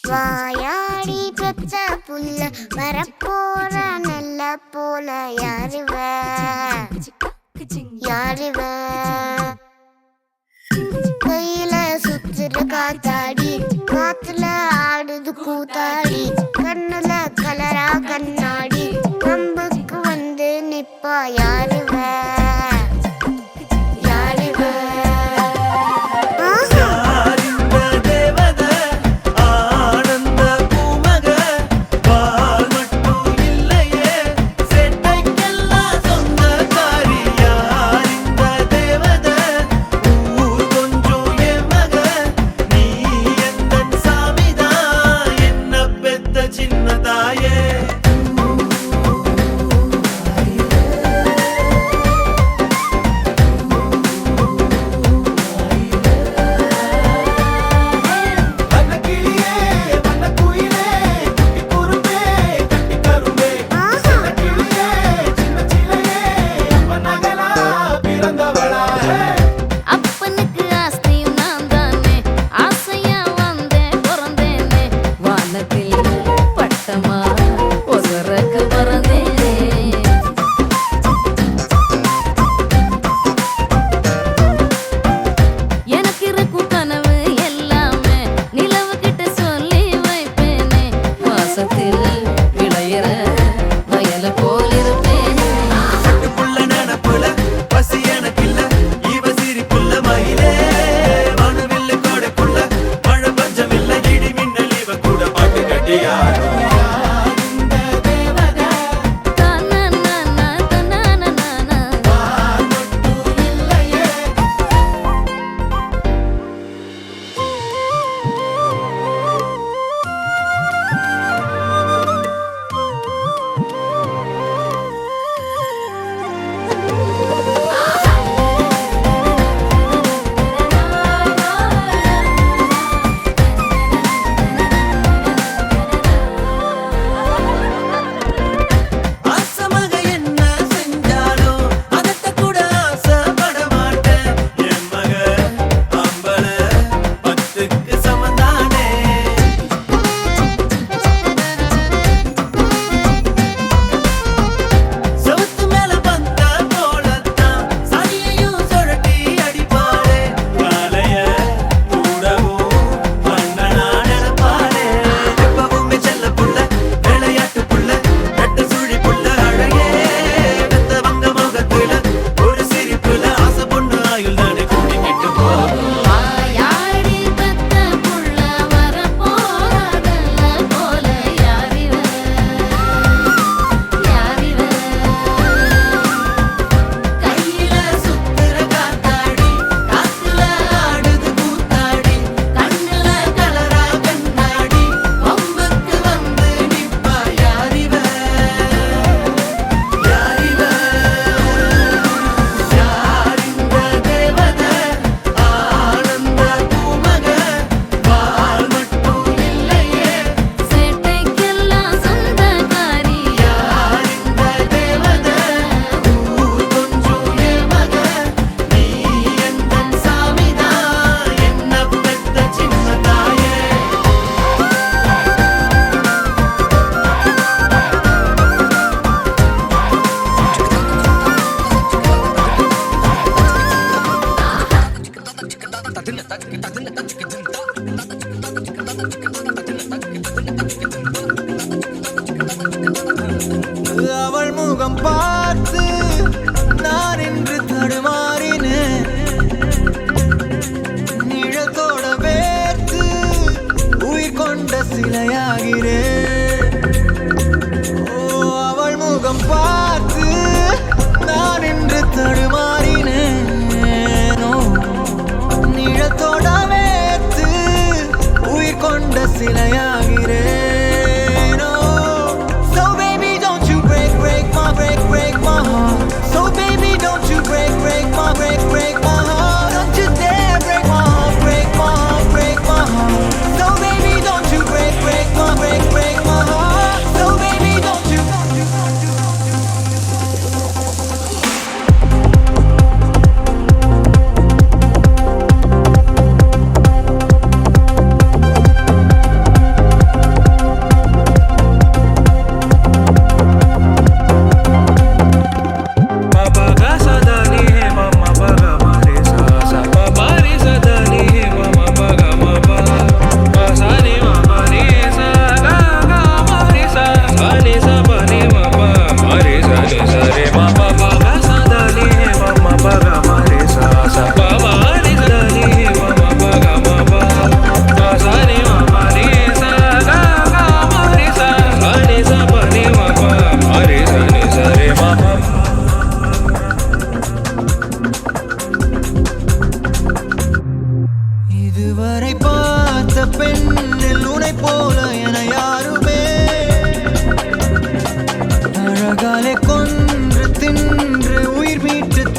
வாயாடி பெத்த புள்ள வரப்போற நல்ல போல யாருவ யாருவ கையில சுத்துற காத்தாடி காத்துல ஆடுது கூத்தாடி கண்ணுல கலரா கண்ணாடி நம்புக்கு வந்து நிப்பா யாருவ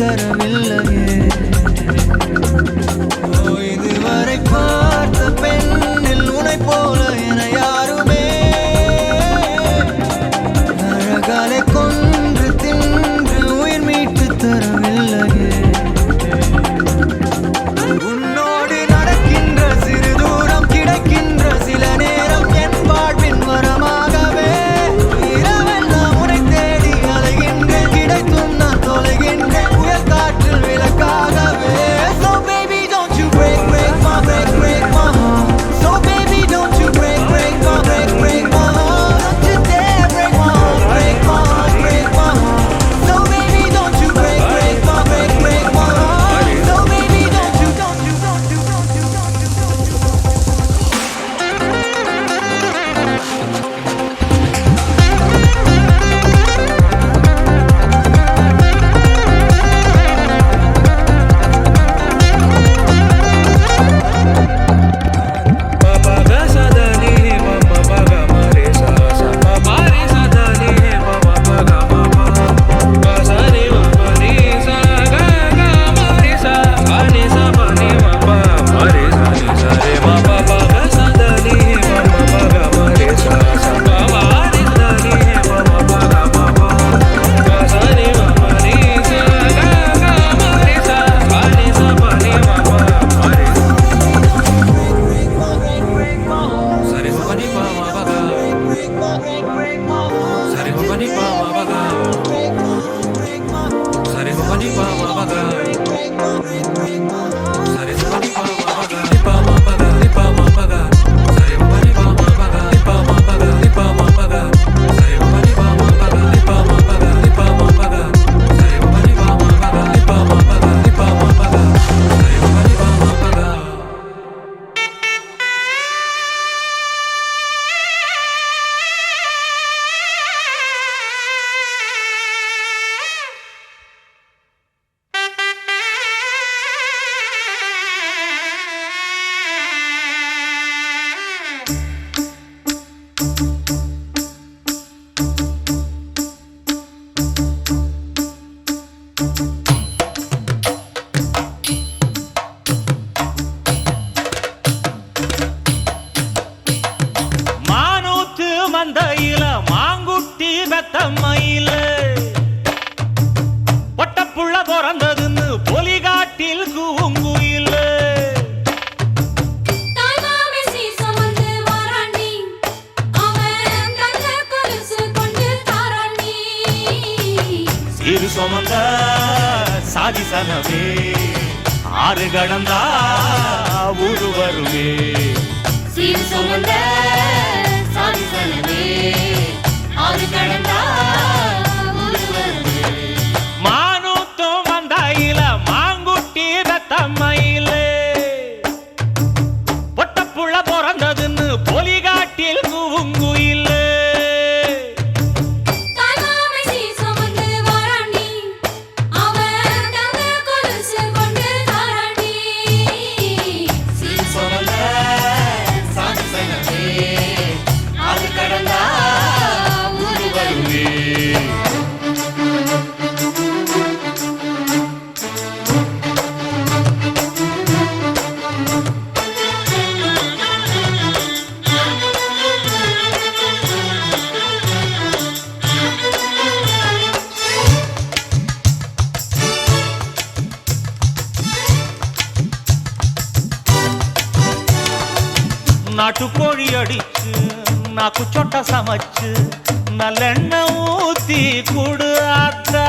தரவில்லையே. இதுவரை பார்த்த பெண்ணில் உனை போல என யாருமே அழகாலே கொன்று தின்று உயிர் மீட்டு தரவில்லையே. உன்னோடு நடக்கின்ற சிறு தூரம் கிடைக்கின்ற சில நேரம் என் வாழ்வின் வரமாகவே இரவெல்லாம் உனை தேடி அலைகின்றேன். கிடைத்தும் நான் தொலைகின்றேன் புயல் காற்றில் விளக்காகவே. So baby don't you break my heart. So baby don't you break my heart. Don't you dare break my heart. So baby don't you break my heart. So baby don't you. மந்தையில மாங்குட்டி பெத்தம்மையில பொட்டப்புள்ள பிறந்ததுன்னு பொலிகாட்டில் கூங்குயில சிறு சுமந்த சாதி சனவே ஆறு கடந்தா ஊரு வருவே. சிறு சுமந்த சாதி சனவே ஆறு கடந்தா ஊரு வருவே. மானூத்தும் மந்தையில மாங்குட்டி பெத்தம்மையில பொட்டப்புள்ள பிறந்ததுன்னு பொலிகாட்டில் கூங்குயில நாட்டுக்கோழி அடிச்சு நாக்கு சொட்ட சமைச்சு நல்லெண்ணெய் ஊத்தி குடு ஆத்தா.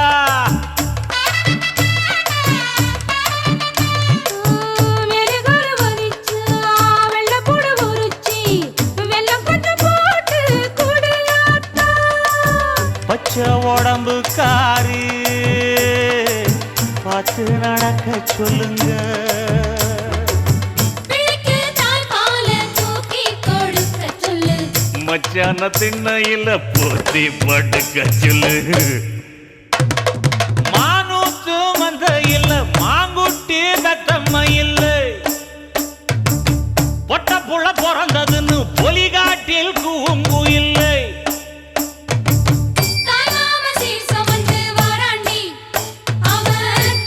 பச்சை உடம்பு காரி பார்த்து நடக்க சொல்லுங்க. மச்சான திண்ணையில போத்தி படுக்க சொல்லு. மானூத்து மந்தையில மாங்குட்டி பெத்தம்மையில பொட்டப்புள்ள பிறந்ததுன்னு பொலிகாட்டில் கூங்குயில்லை. தாய் மாம சீர் சுமந்து வராண்டி அவன்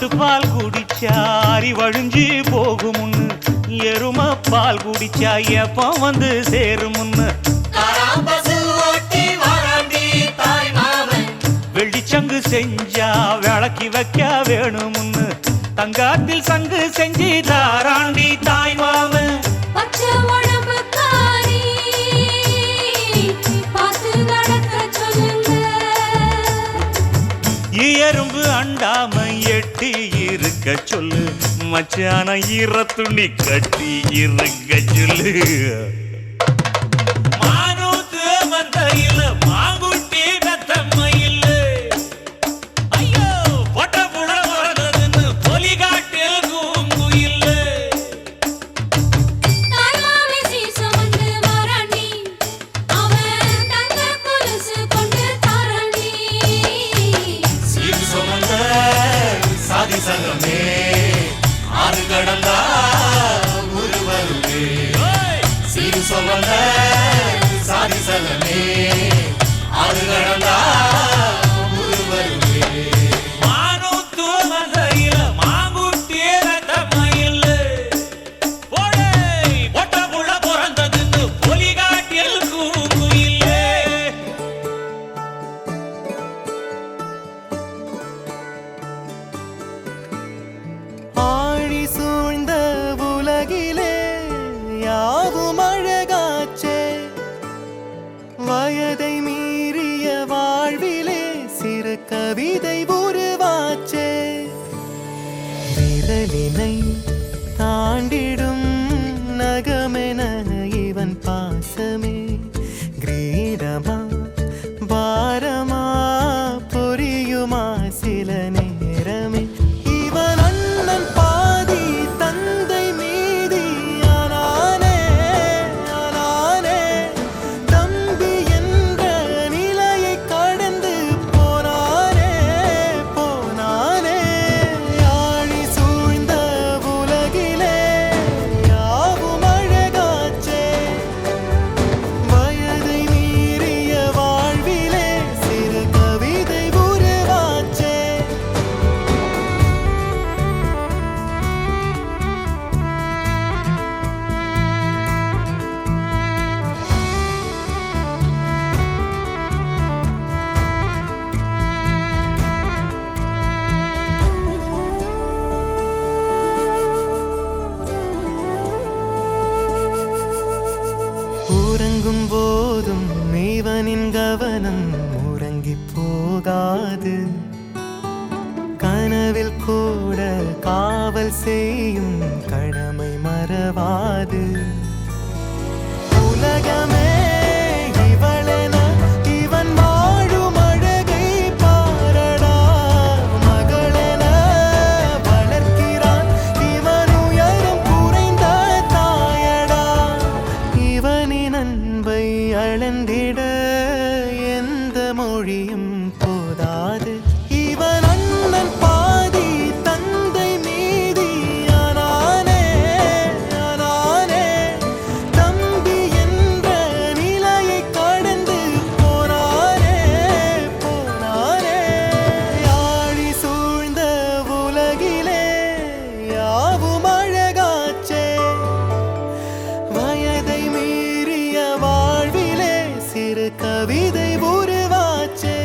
மாட்டுப்பால் குடிச்சா அறிவழிஞ்சு போகுமுன்னு, எரும பால் குடிச்சா எப்ப வந்து சேருமுன்னு, வெள்ளிச்சங்கு செஞ்சா விளக்கி வைக்க வேணுமுன்னு, தங்காத்தில் சங்கு செஞ்சு தாராண்டி தாய் மாமன். பச்சை உடம்புக்காரி, பார்த்து நடக்க சொல்லுங்க. எறும்பு அண்டாம எட்டி இருக்க சொல்லு, மச்சான ஈர துணி கட்டி இருக்க சொல்லு. மானூத்து மந்தையில மாங்குட்டி மெத்தம்மையில், ஐயோ பொட்ட புட வரதுன்னு பொலிகாட்டில் கூங்குயில். தாய்மாமே சீசமந்து வராண்டி, அவன் தங்க கொலுசு கொண்டு தாராண்டி. சீர் சுமந்த சாதி சங்கமே ஆறு கடந்தா ஊரு வருவே. சீர் சுமந்த சாதி சங்கமே ஆறு கடந்தா ஊரு வருவே. மானூத்து மந்தையில மாங்குட்டி ரத்தமயில், ஓடே பொட்ட புள்ள பிறந்ததுன்னு பொலிகாட்டில் கூங்குயிலே. ஆழி சூழ்ந்த உலகிலே யாவும் அழகாச்சே, வயதை மீறிய வாழ்விலே சிறு கவிதை உருவாச்சே. விரலினை தாண்டிடும் நகமென இவன் பாசமே கிரீடமா பாரமா புரியுமா சில நேரமே. இவன் அண்ணன் பாதி தந்தை மீதி ஆனானே ஆனானே, தம்பி என்ற நிலையை கடந்து போனானே போனானே. ஆழி சூழ்ந்த உலகிலே யாவும் அழகாச்சே, வயதை மீறிய வாழ்விலே சிறு கவிதை உருவாச்சே. உறங்கும் போதும் இவனின் கவனம் உறங்கி போகாது, கனவில் கூட காவல் செய்யும் கடமை மறவாது. உலகமே இவளென இவன் வாழும் அழகை பாரடா, மகளென வளர்க்கிறான் இவன் உயரம் குறைந்த தாயடா. இவனின் அன்பை அளந்திட எந்த மொழியும் போதாது. இவன் அண்ணன் பாதி தந்தை மீதி ஆனானே ஆனானே, தம்பி என்ற நிலையை கடந்து போனானே போனானே. ஆழி சூழ்ந்த உலகிலே யாவும் அழகாச்சே, வயதை மீறிய வாழ்விலே சிறு கவிதை உருவாச்சே.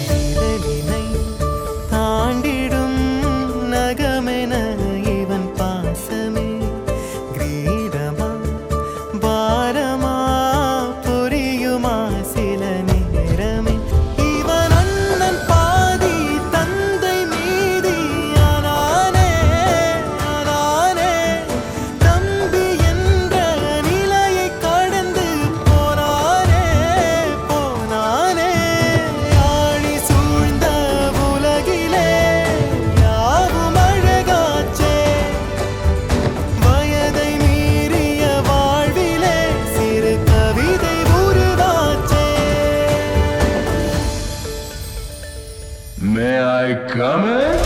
விரலினை தாண்டிடும் நகமென இவன் பாசமே கிரீடமா பாரமா புரியுமா சில நேரமே. இவன் அண்ணன் பாதி தந்தை மீதி ஆனானே ஆனானே, தம்பி என்ற நிலையை கடந்து போனானே போனானே. ஆழி சூழ்ந்த உலகிலே யாவும் அழகாச்சே, வயதை மீறிய வாழ்விலே சிறு கவிதை உருவாச்சே. May I come in?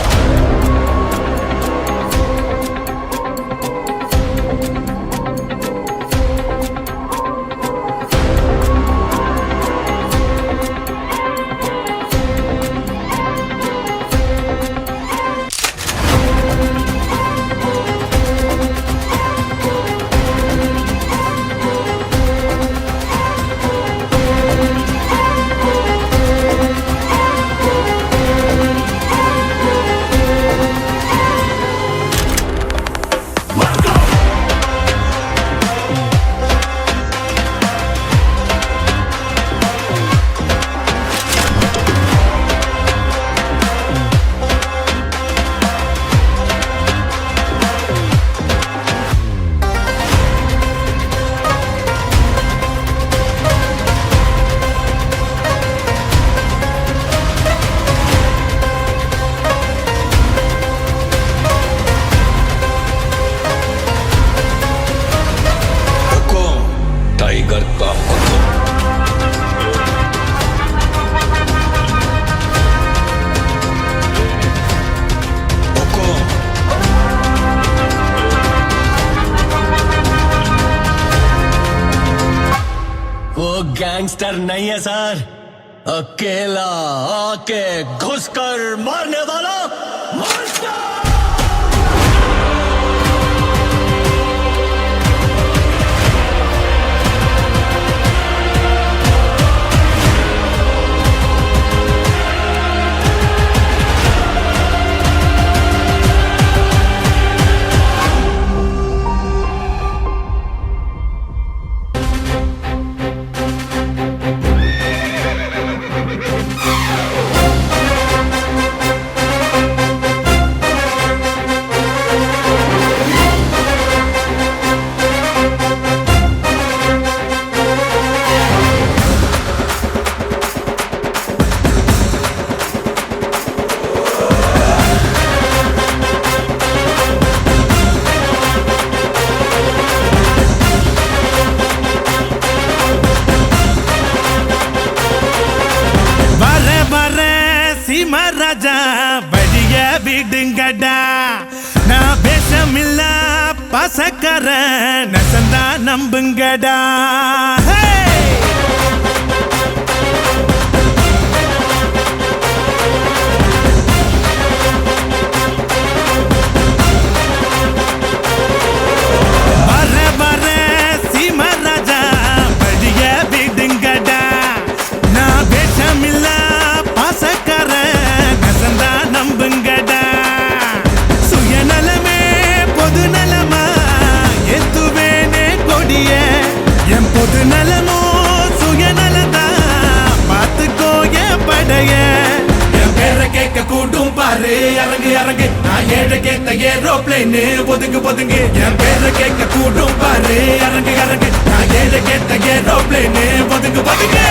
Tiger का हुक्म। वो गैंगस्टर नहीं है सर, अकेला आके घुसकर मारने वाला मॉन्स्टर। ராஜா வழிய விடுங்கடா, நான் பேசமில்ல பசக்கர நசந்தா நம்புங்கடா. பொது நலமோ சுயநலதா பாத்துக்கோ என் படைய. என் பேரை கேட்க கூட்டும் பாரு இறங்கு இறங்கு, நான் ஏழை கேட்ட ஏரோப்ளேனு ஒதுங்கு ஒதுங்கு. என் பேரை கேட்க கூட்டும் பாரு இறங்கு இறங்கு, நான் ஏழை கேட்ட ஏரோப்ளேனு ஒதுங்கு ஒதுங்கு.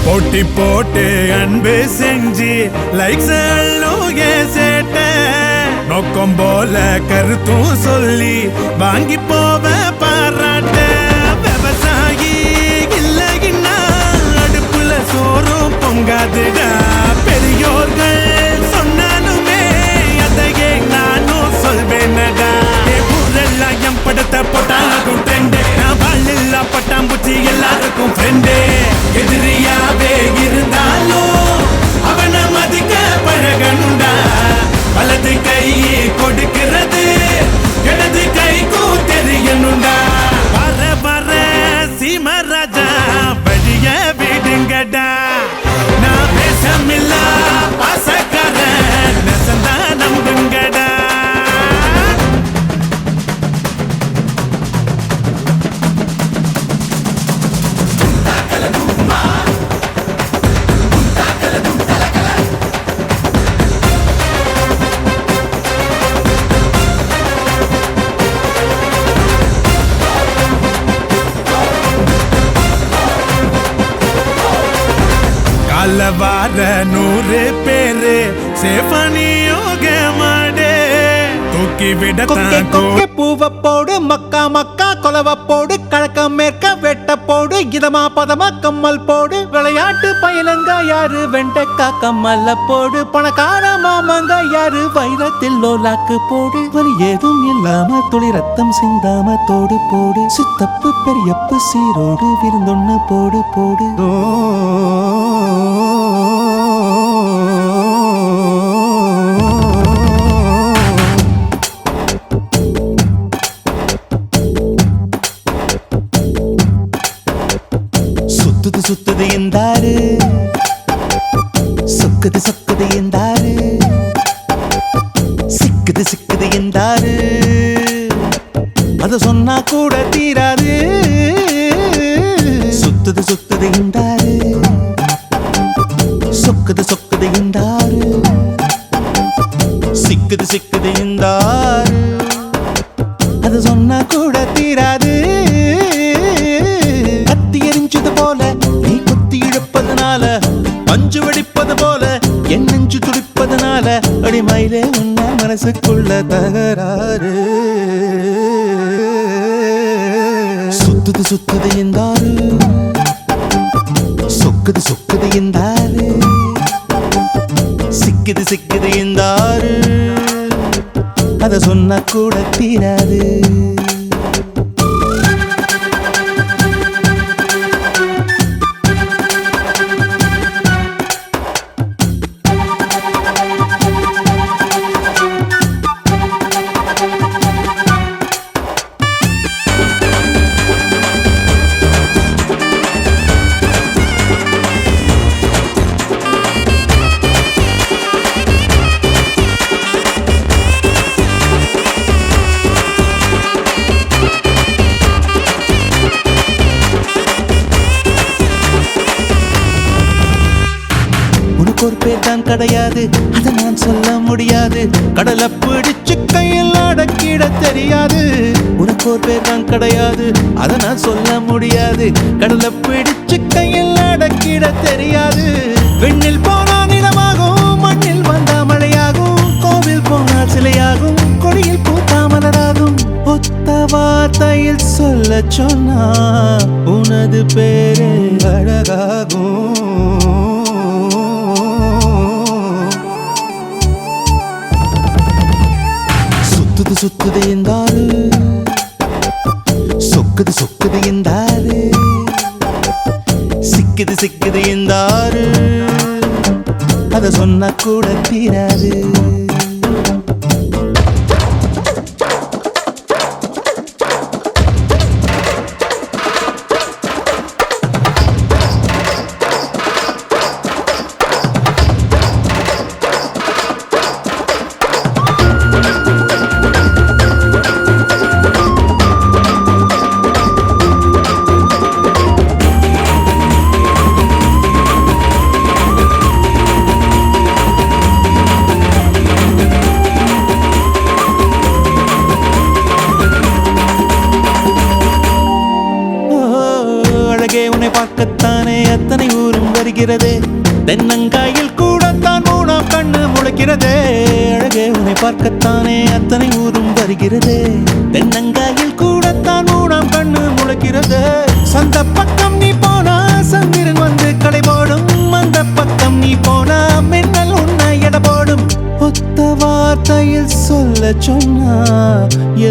போட்டி போட்டு அன்பு செஞ்சு லைக்ஸ் சேட்ட நோக்கம் போல கருத்தும் சொல்லி வாங்கி போவ பாராட்ட. விவசாயி இல்லைன்னா அடுப்புல சோறும் பொங்காதுடா, பெரியோர்கள் சொன்னாலுமே அதையே நானும் சொல்வேனடா. ஊரெல்லாம் என் படத்தை போட்டாலும் ட்ரெண்டு, நான் வாழ் பட்டாம்பூச்சி எல்லாருக்கும் ஃப்ரெண்டு. எதிரியாவே இருந்தாலும் அவனை மதிக்க பழகணுண்டா, வலது கை கொடுக்கிறது இடது கைக்கும் தெரியணுண்டா. வர வர சீமராஜா வழிய விடுங்கடா, நான் பேசமில்ல பாசக்கார நசந்தா நம்புங்கடா. வார 100 பேரு சேஃபனியோக மாடே தூக்கி விடத்தான் கொக்கே பூவ போடு மக்கா மக்கா கொலவ போடு கழக்க மேற்க வெட்ட போடு இதமா பதமா கம்மல் போடு விளையாட்டு பயிலங்க யாரு வெண்டக்கா கம்மல்ல போடு பணக்கார மாமங்க யாரு வைரத்தில் லோலாக்கு போடு வரி ஏதும் இல்லாம துளி ரத்தம் சிந்தாம தோடு போடு சித்தப்பு பெரியப்பு சீரோடு விருந்தொன்னு போடு போடு. சுத்துது இந்தாரு சொக்குது சொக்குது என்றாரு, சிக்குது சிக்குது என்றாரு, அத சொன்னா கூட தீராது. சுத்துது சுத்துது என்றாரு, சொக்குது சொக்குது என்றாரு, சிக்குது சிக்குது என்றாரு, அது சொன்னா கூட தீராது. கத்தி எரிஞ்சது போல நீ குத்தி இழுப்பதனால, பஞ்சு வெடிப்பது போல என் நெஞ்சு துடிப்பதனால, அடிமையிலே உன்ன மனசுக்குள்ள தகராறு. சுத்துது சுத்துது என்றாரு, சொக்குது சொக்குது என்றாரு, சிக்குது சிக்குது என்றாரு, அத சொன்னா கூட தீராது. ஒரு பேர் தான் கிடையாது, அதை நான் சொல்ல முடியாது. கடலை பிடிச்சு கையில் அடக்கிட தெரியாது. உனக்கு ஒரு பேர் தான் கிடையாது, அதை நான் சொல்ல முடியாது. கடலை பிடிச்சு கையில் அடக்கிட தெரியாது. விண்ணில் போனா நிலமாகும், மண்ணில் வந்தா மழையாகும், கோவில் போனா சிலையாகும், கொடியில் பூத்தா மலராகும். ஒத்த வார்த்தையில் சொல்ல சொன்னா உனது பேரு அழகாகும். சுத்துது சுத்துது என்றாரு, சொக்குது சொக்குது என்றாரு, சிக்குது சிக்குது என்றாரு, அத சொன்னா கூட தீராது. உன்னை பார்க்கத்தானே அத்தனை ஊரும் வருகிறதே, தென்னங்காயில் கூட தான் மூணாம் கண்ணு முளைக்கிறதே. அழகே உன்னை பார்க்கத்தானே அத்தனை ஊரும் வருகிறதே, தென்னங்காயில் கூட தான் மூணாம் கண்ணு முளைக்கிறதே. சந்த பக்கம் நீ போனா சந்திரன் வந்து கடை போடும், அந்த பக்கம் நீ போனா மின்னல் உன்னை எடை போடும். ஒத்த வார்த்தையில் சொல்ல சொன்னா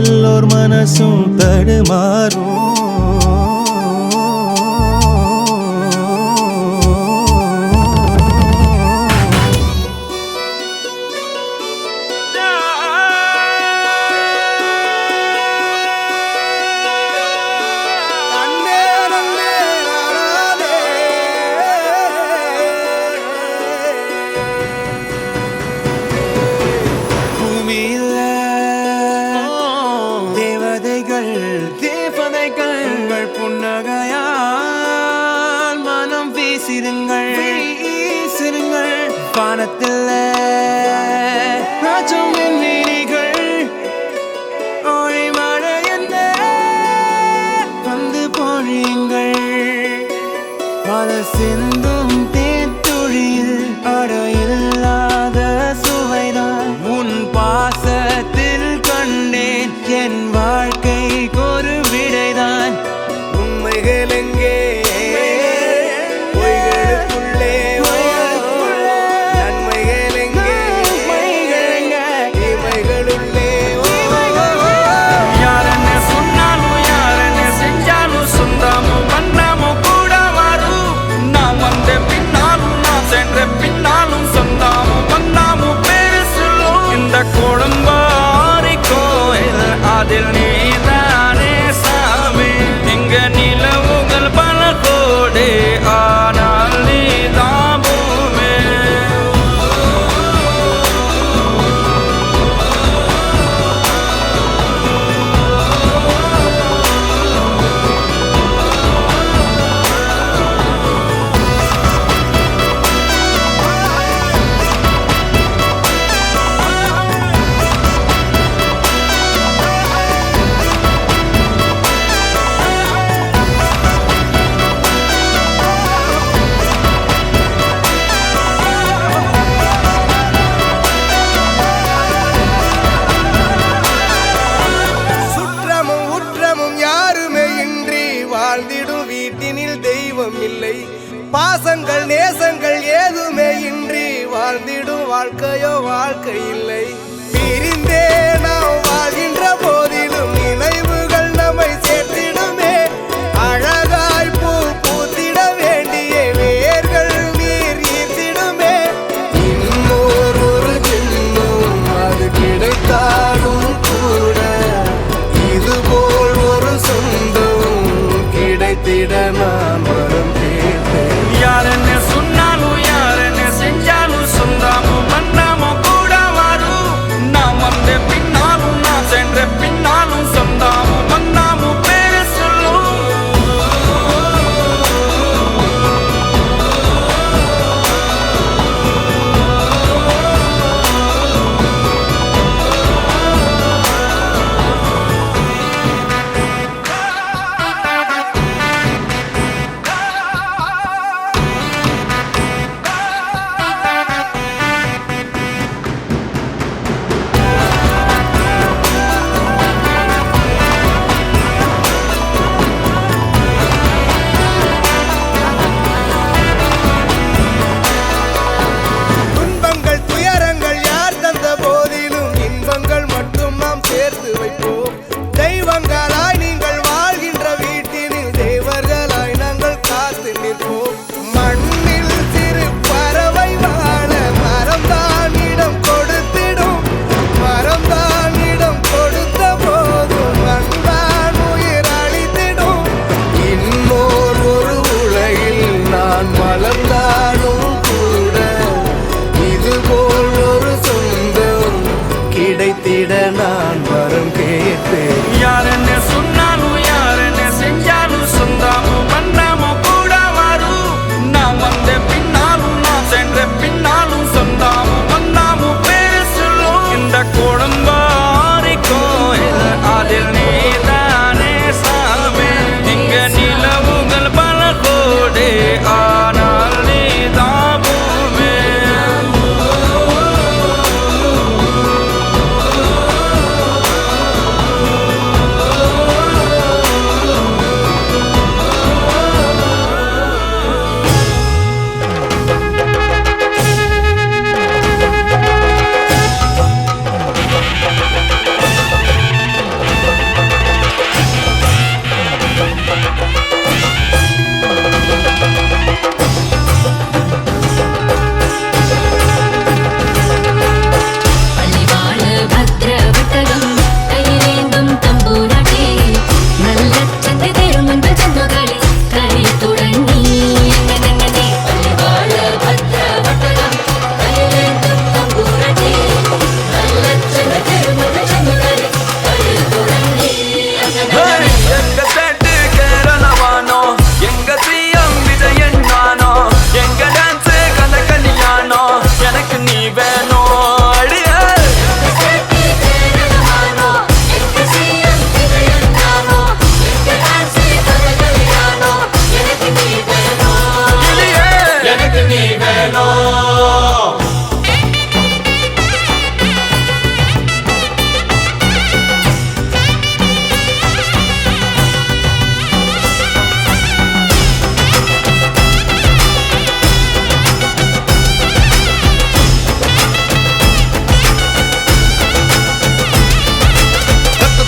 எல்லோர் மனசும் தடுமாறும். தேவதைகள் புன்னகையால் மனம் வீசிருங்கள், வானத்தில் ராஜம் வீணிகள் ஒளி மழை என்ன வந்து பொழியுங்கள். பல சிந்தும் தேத்துழியில் அடையில்லாத சுவைதான் உன் பாசத்தில் கண்டேன். என் வாழ்க்கை ஒரு விடைதான். உண்மைகள் எங்கே பொய்களுக்குள்ளே, நன்மைகள் எங்கே இமைகளுள்ளே. யார் என்ன சொன்னாலும் யார் என்ன செஞ்சாலும் சொந்தமும் பண்ணாம கூட வரும். நாம பாசங்கள் நேசங்கள் ஏதுமே இன்றி வாழ்ந்திடும் வாழ்க்கையோ வாழ்க்கை இல்லை. பிரிந்தே நாம் வாழ்கின்ற போதிலும் நினைவுகள் நம்மை சேர்த்திடுமே. அழகாய் பூ பூத்திட வேண்டிய வேர்கள் நீர் ஈர்த்திடுமே. இன்னொரு ஜென்மம் அது கிடைத்தாலும் கூட இதுபோல் ஒரு சொந்தம் கிடைத்திட நான் வரம் கேட்டேன். யார் என்ன சொன்னாலும் யார் என்ன செஞ்சாலும் சொந்தாமும் மன்னாமும் கூட வரும். நான் வந்த பின்னாலும் நான் சென்ற பின்னாலும் சொந்தாமும் மன்னாமும் பேர சொல்லும். துன்பங்கள் துயரங்கள் யார் தந்த போதிலும் இன்பங்கள் மட்டும் நாம் சேர்த்து வைப்போம். தெய்வங்களாய் நீங்கள் வாழ்கின்ற வீட்டினில் தேவர்களாய் நாங்கள் காத்து நிற்போம். மண்ணில் சிறு பறவை வாழ மரம்தான் இடம் கொடுத்திடும். மரம்தான் இடம் கொடுத்த போதும் மண்தான் உயிர் அளித்திடும். இன்னொரு ஒரு உலகில் நான் வளர்ந்தாலும் கூட இதுபோல் ஒரு சொந்தம் கிடைத்திட நான் வரம் கேட்பேன். யார் என்ன சொன்னாலும் யார் என்ன செஞ்சாலும் சொந்தாமும் மன்னாமும் கூட வரும். நான் வந்த பின்னாலும் நான் சென்ற பின்னாலும் சொந்தாமும் மன்னாமும் பேர சொல்லும். இந்த குடும்பாரி கோயில் அதில் நீதானே சாமி. இங்க நிலவுகள் பல கோடி ஆனால் நீதான் பூமி. பள்ளிவாழ பத்ர வட்டகம் கையிலேந்தும் தம்பூராட்டி நல்ல சந்தை தேரும் அன்பு ஜன்மகளே கரை தொடங்கி என்னென்னே. பள்ளிவாழ பத்ர வட்டகம் கையிலேந்தும் தம்பூராட்டி நல்ல சந்தை தேரும் அன்பு ஜன்மகளே கரை தொடங்கி என்னென்னே. எங்க சேட்டு கேரளவானோ எங்க சிஎம் விஜயன் நானோ எங்க டான்ஸ் கந்த கல்யாணோ எனக்கு நீ வேணும் அடியே. கிளியே, எனக்கு நீ வேணும்.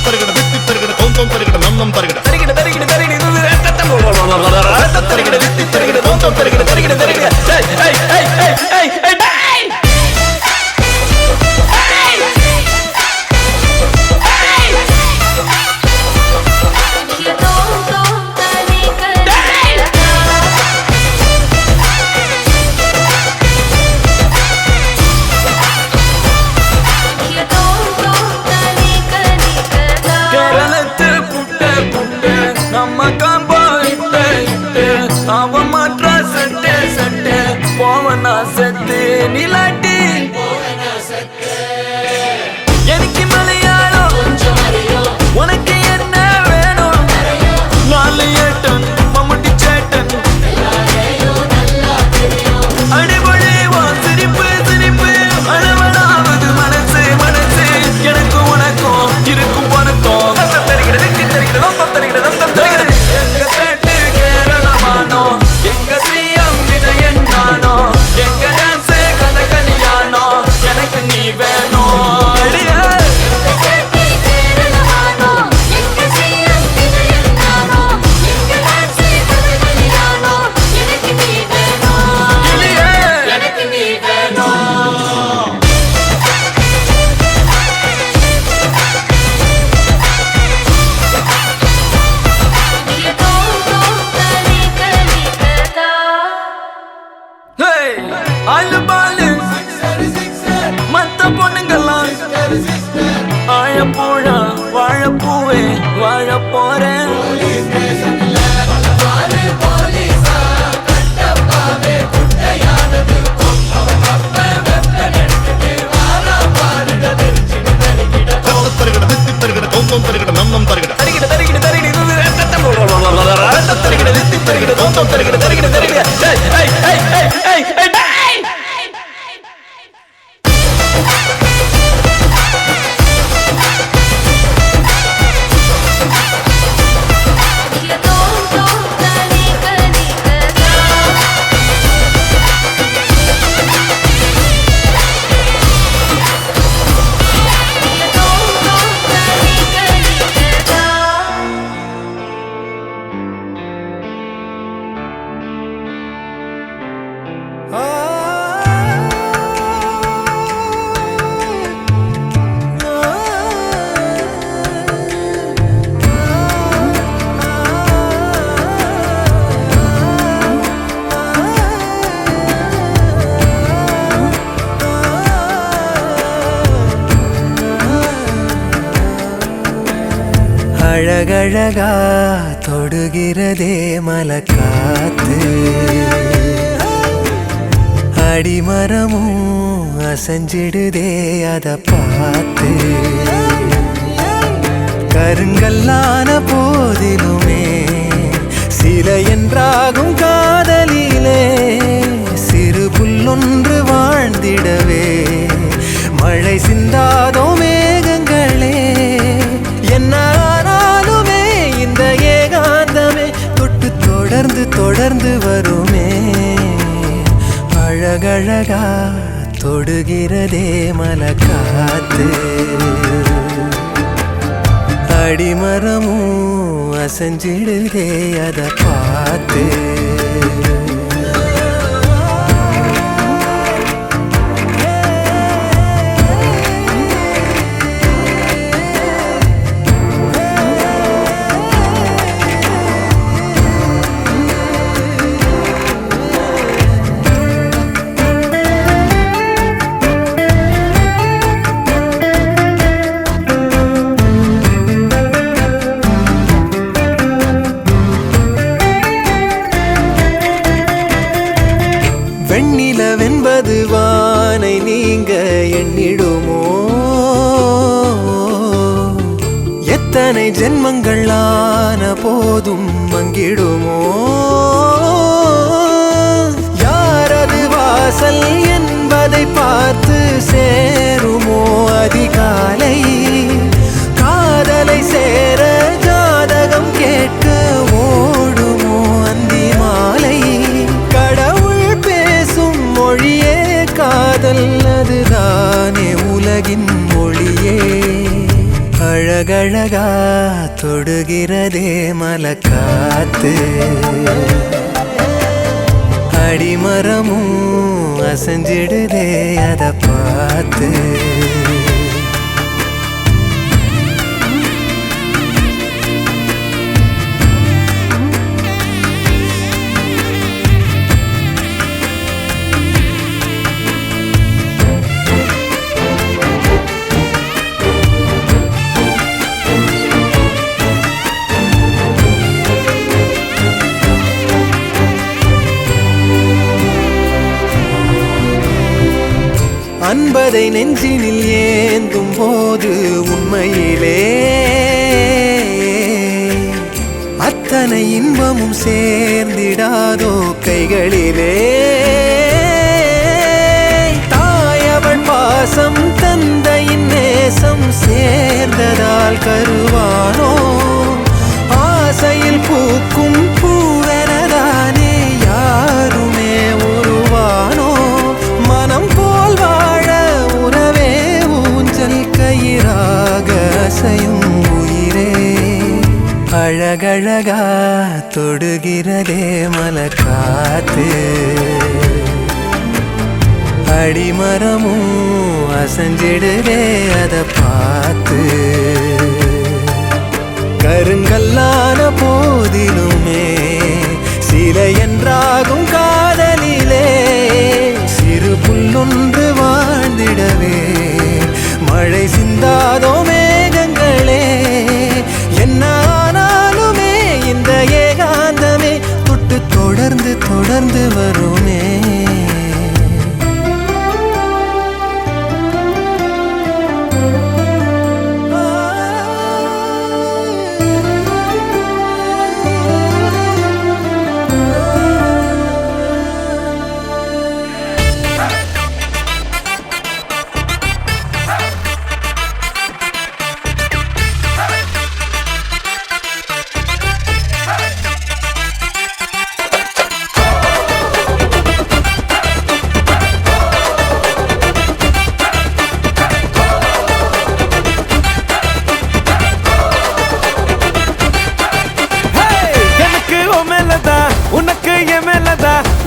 தருகிட வித்தி தருகிட தோந்தம் தருகிட நன்னம் தருகிட தருகிட தருகிட தருகிட இது ரத்தம் தருகிட வித்தி தருகிட தோந்தம் தருகிட தருகிட தருகிட ஏய் ஏய் ஏய் ஏய் ஏய் ஏய். கேரளத்து புட்ட புட்ட நம்ம காம்போ இட்ட இட்ட அவ மாற்றா சட்டே சட்டே போவனா சத்து நிலாட்டி எனக்கு மலையாளம் உனக்கு என்ன வேணும். 4 டன் மம்முட்டி சேட்டன் அடிபொழி சிரிப்பு சிரிப்பு அளவலாவது மனசு மனசு எனக்கு உனக்கும் இருக்கும் பணக்கும் தருகிறது தருகிறது தருகிறது எங்க சேட்டு கேரளமானோ எங்க சிஎம் அழகழகா தொடுகிறதே மலக்காத்து அடிமரமும் அசைஞ்சிடுதே அத பார்த்து கருங்கல்லான போதிலுமே சில என்றாகும் காதலிலே சிறு புல்லொன்று வாழ்ந்திடவே மழை சிந்தாதோ மேகங்களே என்ன ஆனாலுமே இந்த ஏகாந்தமே தொட்டு தொடர்ந்து தொடர்ந்து வருமே அழகழகா தொடுகிறதே மலக்காத்து அடிமரமும் அசைஞ்சிடுதே அத பார்த்து வெண்ணிலவென்பது வானை நீங்க எண்ணிடுமோ எத்தனை ஜென்மங்கள் ஆன போதும் மங்கிடுமோ யாரது வாசல் என்பதை பார்த்து சேருமோ அதிகாலை காதலை சேர ஜாதகம் கேட்க ஓடுமோ அந்தி மாலை கடவுள் பேசும் மொழியே காதல் அதுதானே உலகின் மொழியே அழகழகா தொடுகிறதே மலக்காத்து அடிமரமும் அசைஞ்சிடுதே அத பார்த்து அன்பதை நெஞ்சினில் ஏந்தும் போது உண்மையிலே அத்தனை இன்பமும் சேர்ந்திடாதோ கைகளிலே தாயவள் பாசம் தந்தையின் நேசம் சேர்ந்ததால் கருவானோ ஆசையில் பூக்கும் பூவெனதானே யாருமே உருவானோ மனம் போல் வாழ உறவே ஊஞ்சல் கயிறாக அசையும் உயிரே அழகழகா தொடுகிறதே மலக்காத்து அடிமரமும் அசைஞ்சிடுதே அத பார்த்து கருங்கல்லான போதிலுமே சில என்றாகும் காதலிலே சிறு புல்லொன்று வாழ்ந்திடவே மழை சிந்தாதோ மேகங்களே என்ன ஆனாலுமே இந்த ஏகாந்தமே தொட்டு தொடர்ந்து தொடர்ந்து வருமே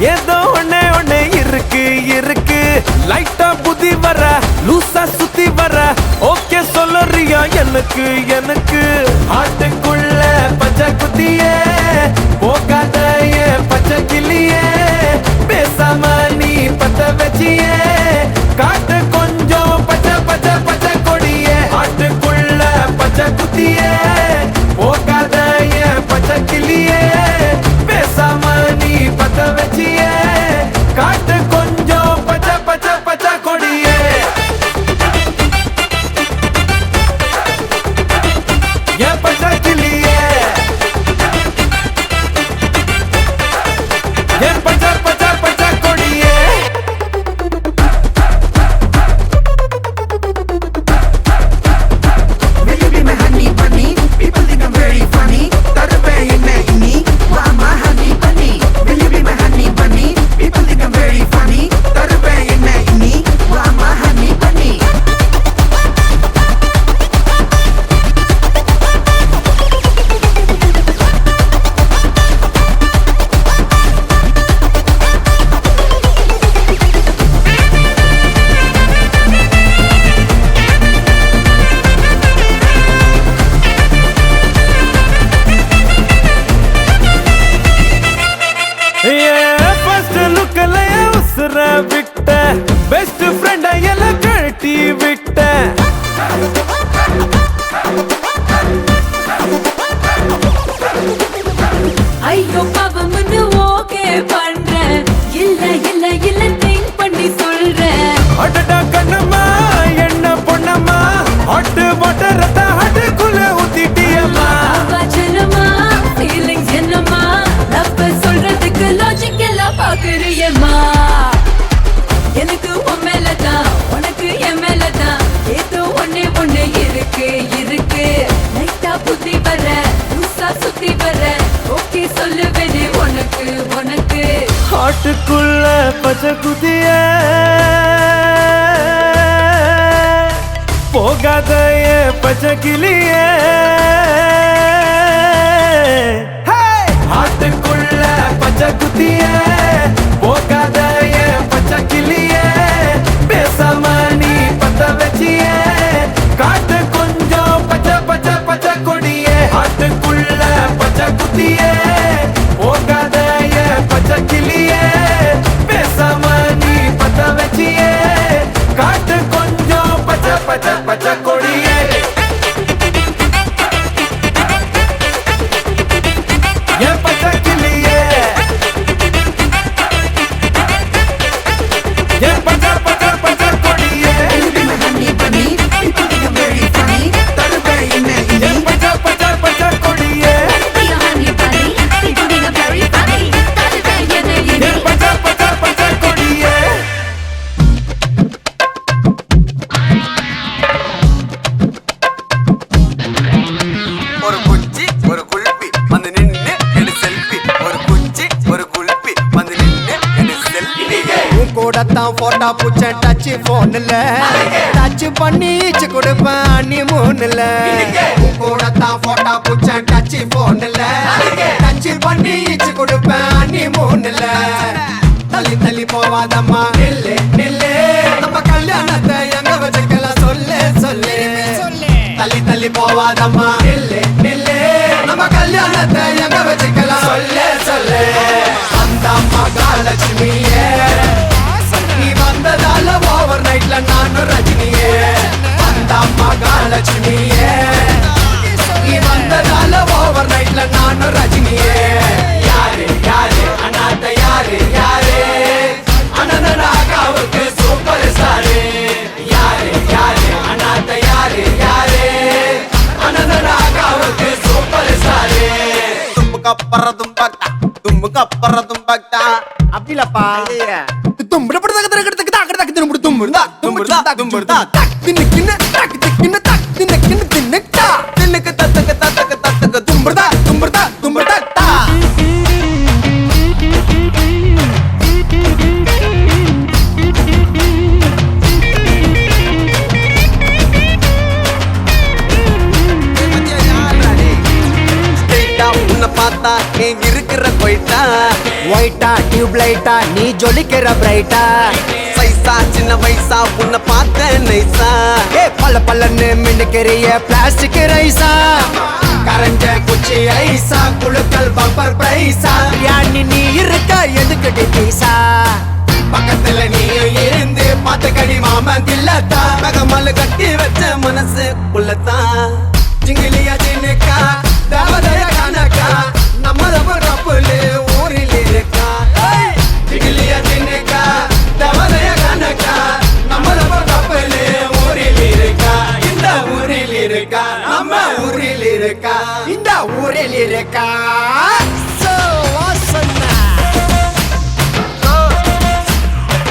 ஏதோ ஒண்ணே ஒண்ணே இருக்கு இருக்கு லைட்டா புதி வர லூசா சுத்தி வர ஓகே சொல்லுறியா எனக்கு எனக்கு ஆட்டுக்குள்ள பச்சை குத்தியே போகாத பச்சை கிளியே பேசாம நீ பத்த வச்சியே காட்டு கொஞ்சம் பச்சை பச்சை பச்சை கொடியே ஆட்டுக்குள்ள பச்சை குத்தியே அடடா கண்ணம்மா என்ன பொண்ணம்மா ஹாட்டு வாட்டர் ரத்த ஹாட்டுக்குள்ள ஊத்திட்டியம்மா வாச்சலமா ஃபீலிங்ஸ் என்னமா லவ் சொல்றதுக்கு லாஜிக் எல்லாம் பாக்குறியம்மா எனக்கு உன் மேலதான் உனக்கு என் மேலதான் ஏதோ ஒண்ணே ஒண்ணு இருக்கு இருக்கு லைட்டா புத்தி வர லூசா சுத்தி வர ஓகே சொல்லுவேனே உனக்கு உனக்கு ஹாட்டுக்குள்ள பச்சை குதிய போகாத பச்சை கிளிய ஹாட்டுக்குள்ள பச்சை குதிய போகாத பச்சை கிளிய பேசாம நீ பத்த வச்சிய காட்டு கொஞ்சம் பச்சை பச்சை பச்சை கொடிய ஹாட்டுக்குள்ள பச்சை குதிய போகாத பச்சை கிளிய பேசாம நீ பத்த வச்சிய காட்டு கொஞ்சம் பச்சை பச்சை பச்சை கொடிய என் பச்சை கிளிய என் பச்சை பச்சை பச்சை கொடிய என் பச்சை பச்சை பச்சை கொடிய என் பச்சை பச்சை பச்சை கொடிய ஒரு குச்சி ஒரு குல்பி வந்து நின்னு எடு செல்ஃபி ஒரு குச்சி ஒரு குல்பி வந்து நின்னு எடு செல்ஃபி உன் கூடத்தான் போட்டா பூச்ச டச் போன்ல டச் பண்ணி ஈச்சு கொடுப்பேன் நீ மூணுல உன் கூடத்தான் போட்டா பூச்ச டச் போன்ல டச் பண்ணி ஈச்சு கொடுப்பேன் நீ மூணுல தள்ளி தள்ளி போவாதம்மா நில்லு நில்லு நம்ம கல்யாணத்தை எங்க வச்சுக்கலாம் சொல்லு சொல்லு தள்ளி தள்ளி போவாதம்மா நில்லு நில்லு நம்ம கல்யாணத்தை எங்க வச்சுக்கலாம் சொல்லு சொல்லு அந்த மகாலட்சுமியே நீ வந்ததால ஓவர் நைட்ல நானும் ரஜினியே அந்த மகாலட்சுமியே நீ வந்ததால ஓவர் நைட்ல நானும் ரஜினியே யாரு யாரு அண்ணாத்த யாரு யாரு அண்ணனாக்காவுக்கு சூப்பர் ஸ்டாரு யாரு யாரு அண்ணாத்த யாரு யாரு அண்ணனாக்காவுக்கு சூப்பர் ஸ்டாரு தும்புக்கு அப்புறதும் பக்தா தும்புக்கு அப்புறதும் பக்தா அப்படிலப்பா உன்னை பார்த்தா நீ இருக்கிற போயிட்டா ஒயிட்டா டியூப் லைட்டா நீ ஜொலிக்கிற பிரைட்டா சைஸா சின்ன வயசா உன்னை பார்த்த நைஸா ஏ பல்ல பல்லன்னு மின்னுக்கிறிய பிளாஸ்டிக் ரைஸா கரஞ்ச குச்சி ஐசா குழுக்கள் பம்பர் பிரைஸா யானி நீ இருக்க எதுக்கிட்டு பீசா பக்கத்துல நீயும் இருந்து பார்த்த கடி மாமன் தில்லத்தா மகமால கட்டி வச்ச மனசு உள்ளத்தான் ஜிங்கிலியா ஜினுக்கா தேவதைய கணக்கா நம்ம ரப்புலு ஊரில் இருக்கா ஜிங்கிலியா ஜினுக்கா தேவதைய கணக்கா நம்ம ரப்புலு ஊரில் இருக்கா இந்த ஊரில் இருக்கா நம்ம ஊரில் இருக்கா இந்த ஊரில் இருக்கா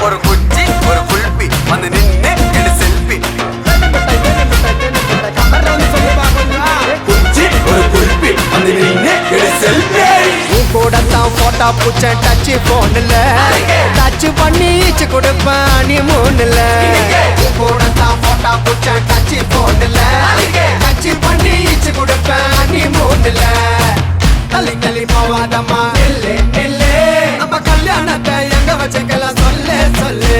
ஒரு குச்சி ஒரு குல்பி வந்து நின்னு எடு செல்ஃபி குச்சி ஒரு குல்பி வந்து நின்னு எடு செல்ஃபி உன் கூடத்தான் போட்டா பூச்ச டச் போன்ல டச் பண்ணி ஈச்சு கொடுப்பேன் நீ மூணுல உன் கூடத்தான் போட்டா பூச்ச டச் போன்ல டச் பண்ணி ஈச்சு கொடுப்பேன் நீ மூணுல தள்ளி தள்ளி போவாதம்மா நில்லு நில்லு நம்ம கல்யாணத்தை எங்க வச்சுக்கலாம் சொல்லு சொல்லு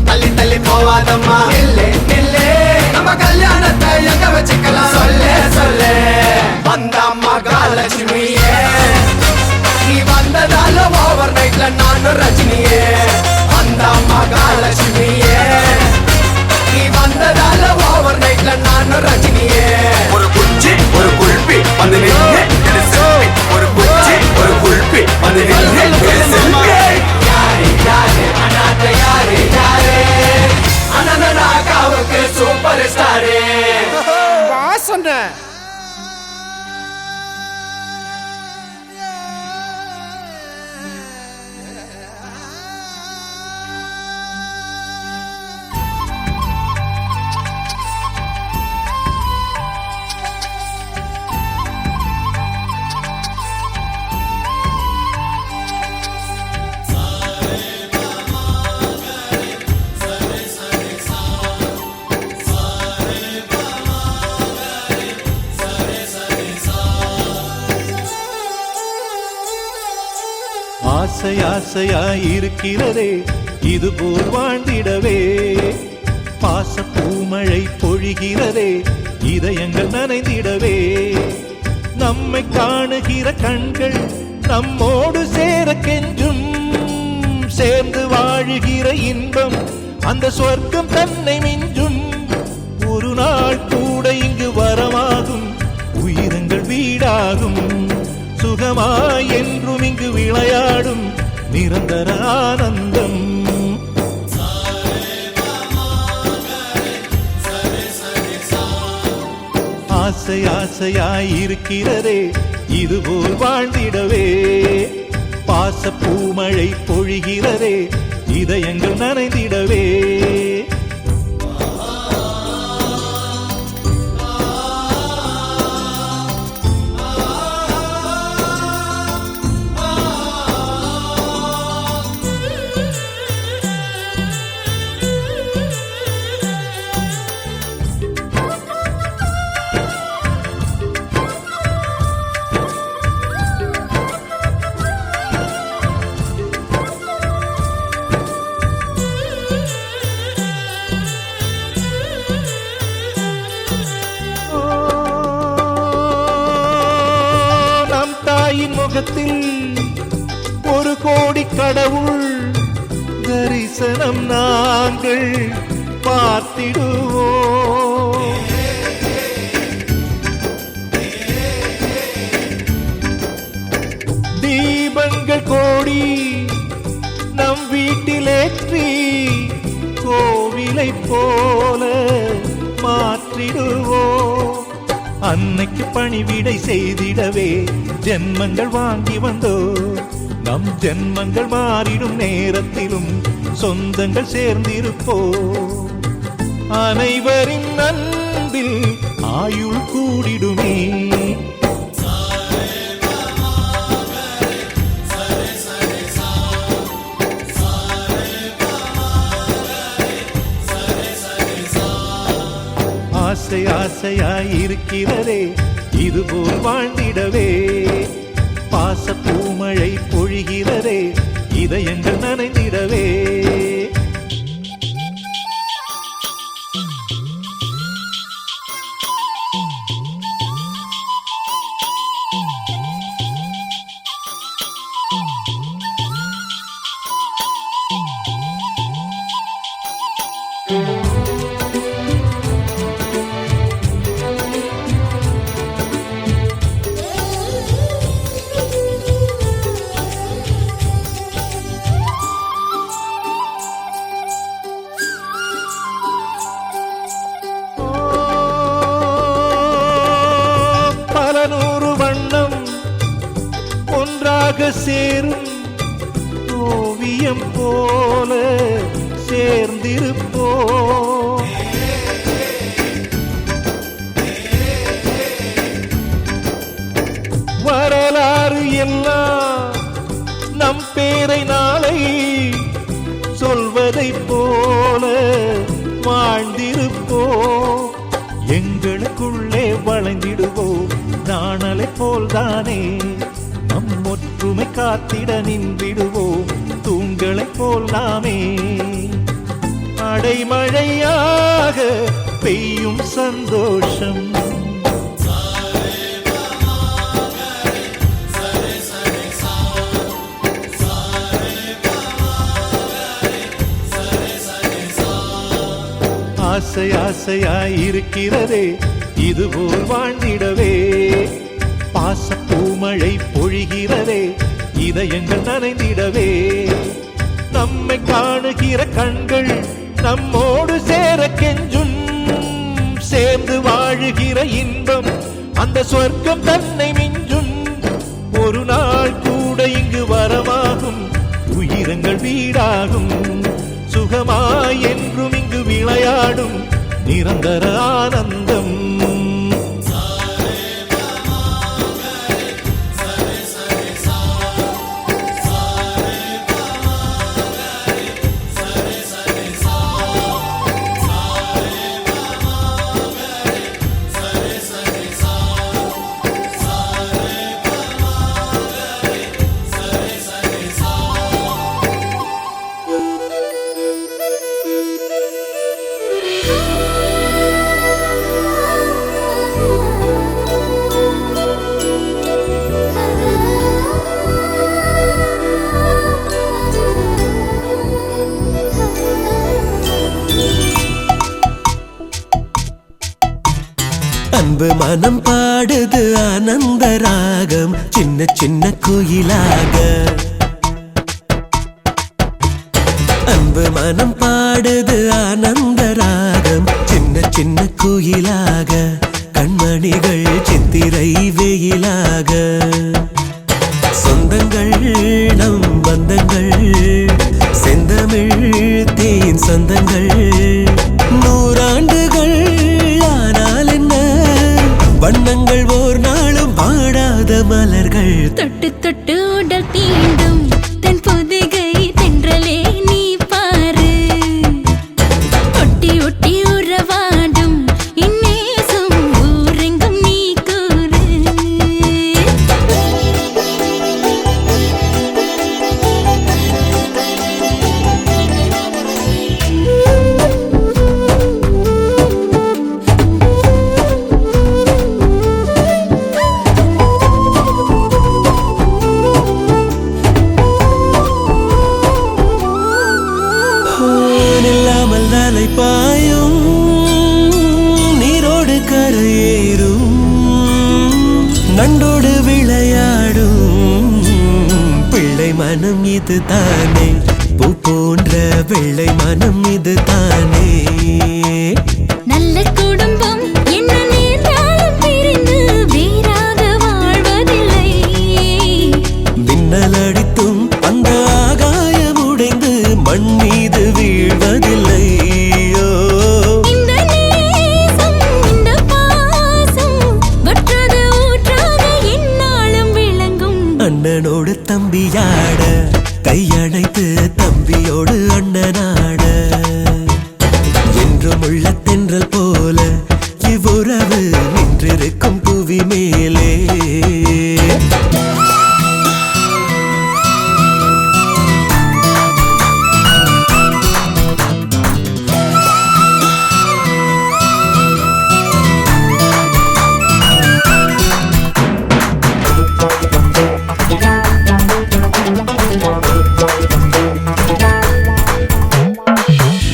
தள்ளி தள்ளி போவாதம்மா நில்லு நில்லு நம்ம கல்யாணத்தை எங்க வச்சுக்கலாம் சொல்லு சொல்லு வந்த மகாலட்சுமியே நீ வந்ததால ஓவர் நைட்ல நானும் ரஜினியே வந்த மகாலட்சுமியே நீ வந்ததால ஓவர் நைட்ல நானும் ரஜினியே ஒரு குச்சி ஒரு குல்பி வந்து நின்னு எடு செல்ஃபி ஒரு குச்சி ஒரு குல்பி வந்து நின்னு எடு செல்ஃபி யாரு யாரு அண்ணாத்த யாரு யாரு சூப்பர் ஸ்டாரு வா சொன்ன ஆசை ஆசையாயிருக்கிறதே இது போல் வாழ்ந்திடவே பாச பூமழை பொழிகிறதே இதயங்கள் நனைந்திடவே நம்மை காணுகிற கண்கள் நம்மோடு சேர கெஞ்சும் சேர்ந்து வாழுகிற இன்பம் அந்த சொர்க்கம் தன்னை மிஞ்சும் ஒரு நாள் கூட இங்கு வரமாகும் உயிரங்கள் வீடாகும் சுகமாய் என்றும் இங்கு விளையாடும் நிரந்தர ஆனந்தம் ஆசை ஆசையாயிருக்கிறதே இதுபோல் வாழ்ந்திடவே பாச பூமழை பொழிகிறதே இதயங்கள் நனைந்திடவே முகத்தில் ஒரு கோடி கடவுள் தரிசனம் நாங்கள் பார்த்திடுவோம் தீபங்கள் கோடி நம் வீட்டிலேற்றி கோவிலை போல மாற்றிடுவோம் அன்னைக்கு பணிவிடை செய்திடவே ஜென்மங்கள் வாங்கி வந்தோ நம் ஜென்மங்கள் மாறிடும் நேரத்திலும் சொந்தங்கள் சேர்ந்திருப்போ அனைவரின் அன்பில் ஆயுள் கூடிடுமே ஆசை ஆசையாயிருக்கிறதே இதுபோல் வாழ்ந்திடவே பாச பூமழை பொழிகிறதே இதயங்கள் நனைந்திடவே சேரும் ஓவியம் போல சேர்ந்திருப்போ வரலாறு எல்லாம் நம் பேரை நாளை சொல்வதை போல வாழ்ந்திருப்போ எங்களுக்குள்ளே வளைந்திடுவோம் நாணலை போல்தானே நம் ஒற்றுமை காத்திட நின்றிடுவோம் தூண்களை போல் நாமே அடைமழையாக பெய்யும் சந்தோஷம் ஆசை ஆசையாயிருக்கிறதே இதுபோல் வாழ்ந்திடவே பாச பூமழை பொழிகிறதே இதயங்கள் நனைந்திடவே நம்மை காணுகிற கண்கள் நம்மோடு சேர கெஞ்சும் வாழுகிற இன்பம் அந்த சொர்க்கம் தன்னை மிஞ்சும். ஒரு நாள் கூட இங்கு வரமாகும், உயிரங்கள் வீடாகும். சுகமாய் என்றும் இங்கு விளையாடும் நிரந்தர ஆனந்தம். அன்பு மனம் பாடுது ஆனந்த ராகம், சின்ன சின்ன குயிலாக. அன்பு மனம் பாடுது ஆனந்த ராகம், சின்ன சின்ன குயிலாக. கண்மணிகள் சித்திரை வெயிலாக. சொந்தங்கள் நம் பந்தங்கள், செந்தமிழ் தேன் சொந்தங்கள். நூறாண்டுகள் ஆனால் என்ன, வண்ணங்கள் ஓர் நாளும் வாடாத மலர்கள். தொட்டு தொட்டு உடல் தீண்டும் தென் பொதிகை தென்றலே நீ பாரு. ஒட்டி ஒட்டி உறவாடும் இந்நேசம் ஊரெங்கும் நீ கூறு. இல்லாமல் அலை பாயும், நீரோடு கரையேறும், நண்டோடு விளையாடும் பிள்ளை மனம் இது தானே. பூ போன்ற வெள்ளை மனம் இது தானே. நல்ல குடும்பம் என்ன நேர்ந்தாலும் பிரிந்து வேறாக வாழ்வதில்லை. மின்னல் அடித்தும் அந்த ஆகாயம் உடைந்து மண் மீது வீழ்வதில்லை. இந்த நேசம் இந்த பாசம் வற்றாத ஊற்றாக எந்நாளும் விளங்கும். அண்ணனோடு தம்பியாட, கையணைத்து தம்பியோடு அண்ணனாட. என்றும் உள்ள தென்றல் போல இவ்வுறவு நின்றிருக்கும் புவி மேலே.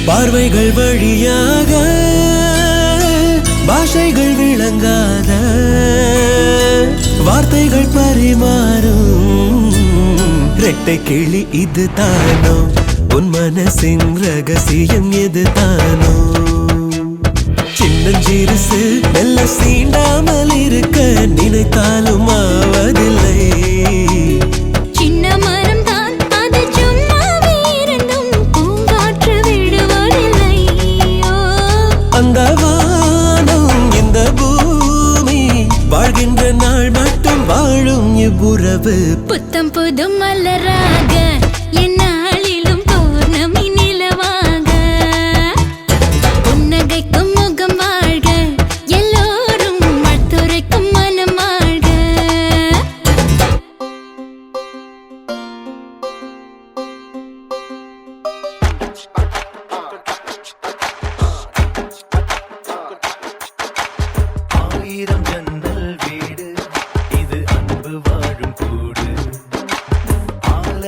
பார்வைகள் வழியாக பாஷைகள் விளங்காத வார்த்தைகள் பரிமாறும் ரெட்டை கிளி இது தானோ, உன் மனசின் ரகசியம் எது தானோ. சின்னஞ்சிறுசு மெல்ல சீண்டாமல் இருக்க நினைத்தாலும் ஆவதில்லை. சின்ன மரம் தான் அது சும்மாவே இருந்தும் பூங்காற்று விடுவதில்லை. அந்த வானம் இந்த பூமி வாழ்கின்ற நாள் மட்டும் வாழும் இவ்வுறவு. புத்தம் புது மலராக எந்நாளிலும் பௌர்ணமி நிலவாக. புன்னகைக்கும் முகம் வாழ்க, எல்லோரும் மத்துரைக்கும் மனம் வாழ்க. ஆயிரம் ஜன்னல் வீடு இது அன்பு வாழும் கூடு. ஆல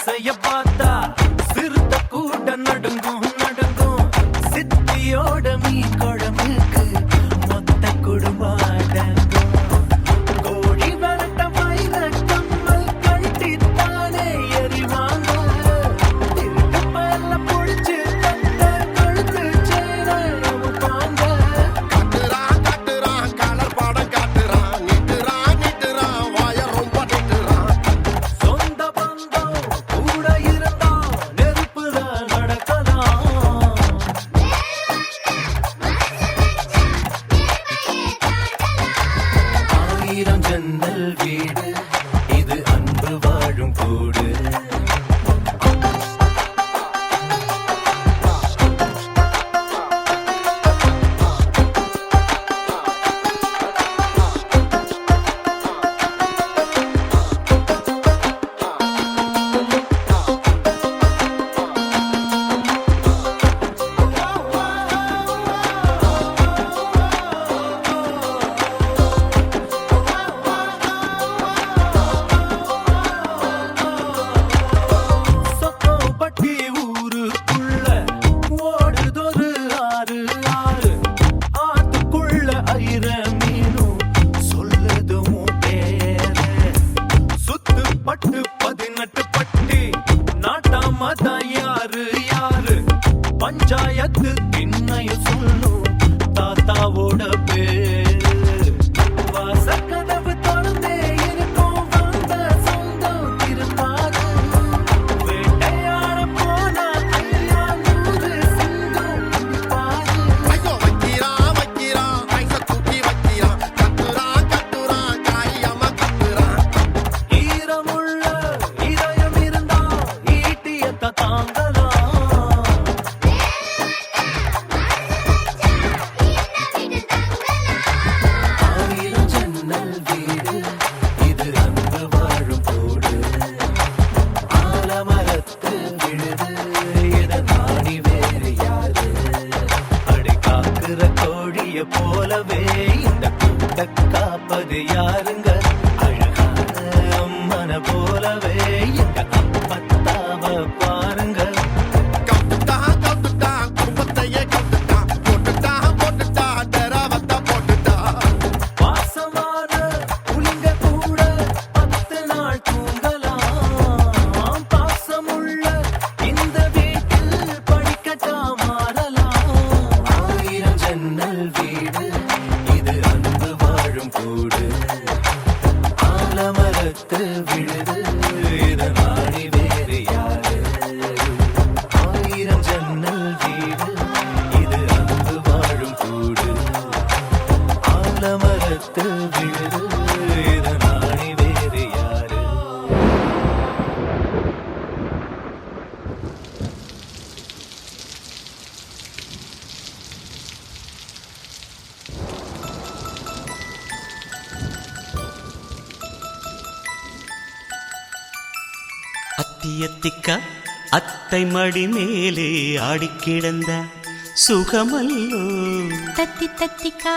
மீசைய பார்த்தா சிறுத்த கூட நடுங்கும் நடுங்கும் சித்தியோட மீன் குழம்புக்கு மொத்த குடும்பம் அடங்கும் கோழி வரட்ட மயில கம்மல் கட்டித்தானே எறிவாங்க திருட்டு பல்ல பொடிச்சு தட்ட கழுத்து சேர அமுப்பாங்க காட்டுறான் காட்டுறான் கலர் படம் காட்டுறான் நிட்டுறான் நிட்டுறான் வாய ரொம்ப நிட்டுறான் சொந்த பந்தம் கூட இருந்தா நெருப்புல நடக்கலாம் ஆயிரம் ஜன்னல் வீடு இது அன்பு வாழும் கூடு சொக்கம்பட்டி ஊருக்குள்ள ஓடுதொரு ஆறு ஆறு ஆத்துக்குள்ள ஐர மீனும் சொல்லுதும் பேரு சுத்து பட்டு 18 பட்டி நாட்டாம தான் யாரு யாரு பஞ்சாயத்து திண்ணையும் சொல்லும் தாத்தாவோட பேரு வாசக்கதவு திறந்தே இருக்கும் வந்த சொந்தம் திருப்பாரு வேட்டையாட போன ஐயா 100 சிங்கம் பாரு ஐயோ வைக்கிறான் வைக்கிறான் ஐச தூக்கி வைக்கிறான் கத்துறான் கத்துறான் காரியமா கத்துறான் ஈரமுள்ள இதயம் இருந்தா ஈட்டியத்த தாங்கலாம் ஆயிரம் ஜன்னல் வீடு இது அன்பு வாழும் கூடு ஆலமரத்து விழுது இத நாடி வேறு யாரு அடி காக்குற கோழிய போலவே இந்த கூட்ட காப்பது யாருங்க அழகான அம்மன போலவே இந்த அப்பத்தாவ பாருங்க கவுத்துட்டான் கவுத்துட்டான் குடும்பத்தையே கவுத்துட்டான் போட்டுட்டான் போட்டுட்டான் டெராவத்தா போட்டுட்டான் வாசமான புலிங்க கூட 10 நாள் தூங்கலாம் பாசமுள்ள இந்த வீட்டில் படிக்கட்டா மாறலாம் ஆயிரம் ஜன்னல் வீடு இது அன்பு வாழும் கூடு ஆலமரத்து விழுது இத நாடி வேறு யாரு ஆயிரம் ஜன்னல் வீடு இது அன்பு வாழும் கூடு ஆலமரத்து விழுது இத நாடி வேறு யாரு அத்தியத்திக்கா அத்தை மடி மேலே ஆடிக்கிடந்த சுகமல்லோ தத்தி தத்திக்கா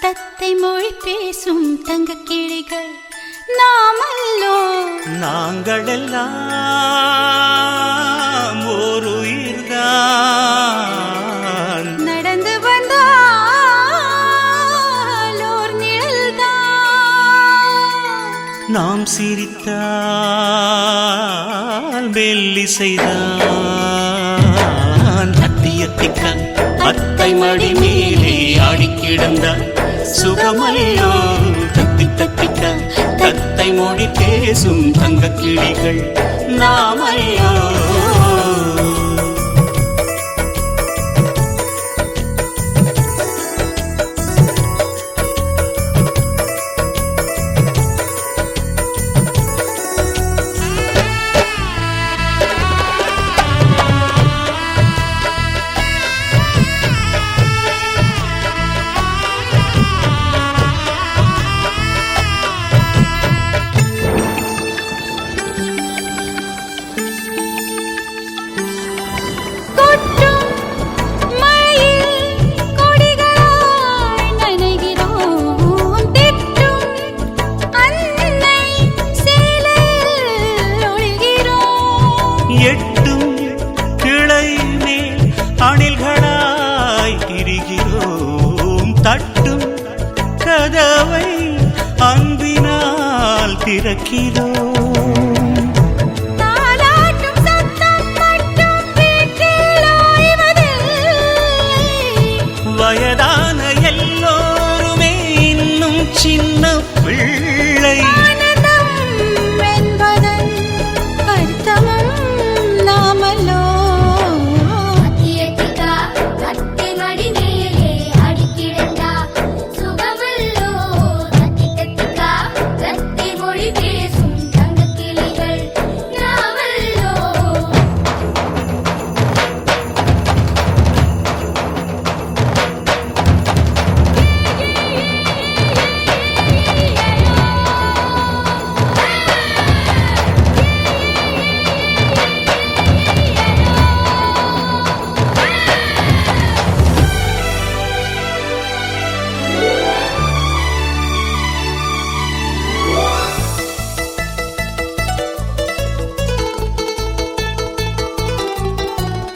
தத்தை மொழி பேசும் தங்க கிளிகள் நாமல்லோ நாங்களெல்லாம் ஓர் உயிர்தான் நடந்து வந்தால் ஓர் நிழல்தான் நாம் சிரித்தால் மெல்லிசைதான் அத்தியத்திக்கா அத்தை மடி மேலே ஆடிக்கிடந்த சுகமல்லோ தத்தி தத்திக்கா தத்தை மொழி பேசும் தங்க கிளிகள் நாமல்லோ எட்டும் கிளை மேல் அணில்களாய் திரிகிறோம். தட்டும் கதவை அன்பினால் திறக்கிறோம். வயதான எல்லோருமே இன்னும் சின்ன பிள்ளை. என்பதன் அர்த்தமும் நாமல்லோ.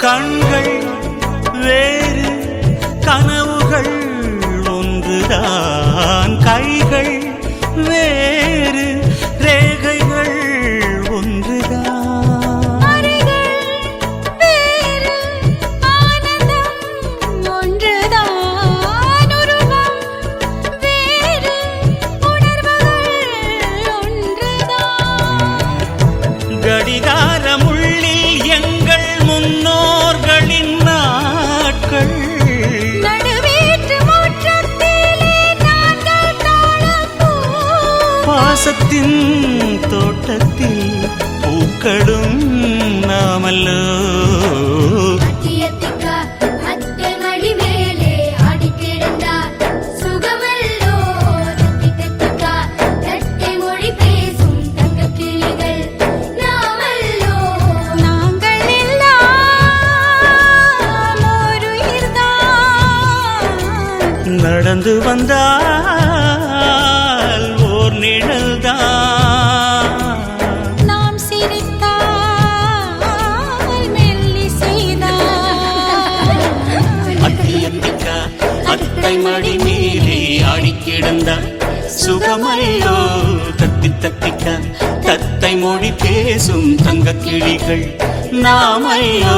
கண்கள் வேறு கனவுகள் ஒன்றுதான். கைகள் வேறு ரேகைகள் ஒன்றுதான். கடிகாரமுள்ளில் எங்கள் முன்னோர்களின் நாட்கள். பாசத்தின் தோட்டத்தில் பூக்களும் நாமல்லோ. நடந்து வந்தால் ஓர் நிழல்தான். நாம் சிரித்தால் மெல்லிசைதான். அத்தியத்திக்கா அத்தை மடி மேலே ஆடி கிடந்தார். சுகமல்லோ தத்தி தத்திக்கா தத்தை மொழி பேசும் தங்க கிளிகள் நாமல்லோ.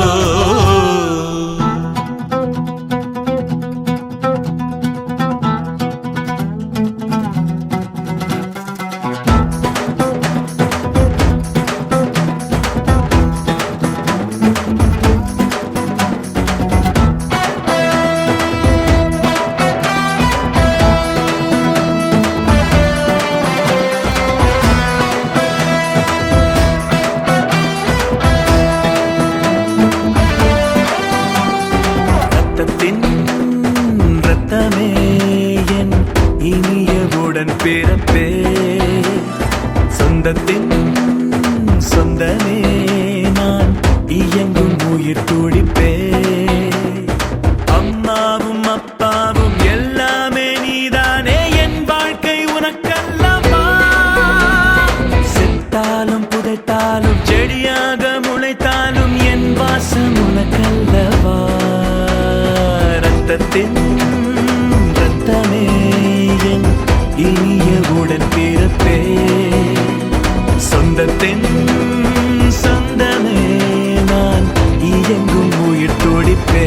ரத்தமே என் இனியவுடன் பிறப்பே. சொந்தத்தின் சொந்தமே நான் இயங்கும் உயிர் துடிப்பே. அம்மாவும் அப்பாவும் எல்லாமே நீதானே. என் வாழ்க்கை உனக்கல்லவா. செத்தாலும் புதைத்தாலும் செடியாக முளைத்தாலும் என் வாசம் உனக்கல்லவா. ரத்தத்தின் ரத்தமே என் இனியவுடன் பிறப்பே. சொந்தத்தின் சொந்தமே நான் இயங்கும் உயிர் துடிப்பே.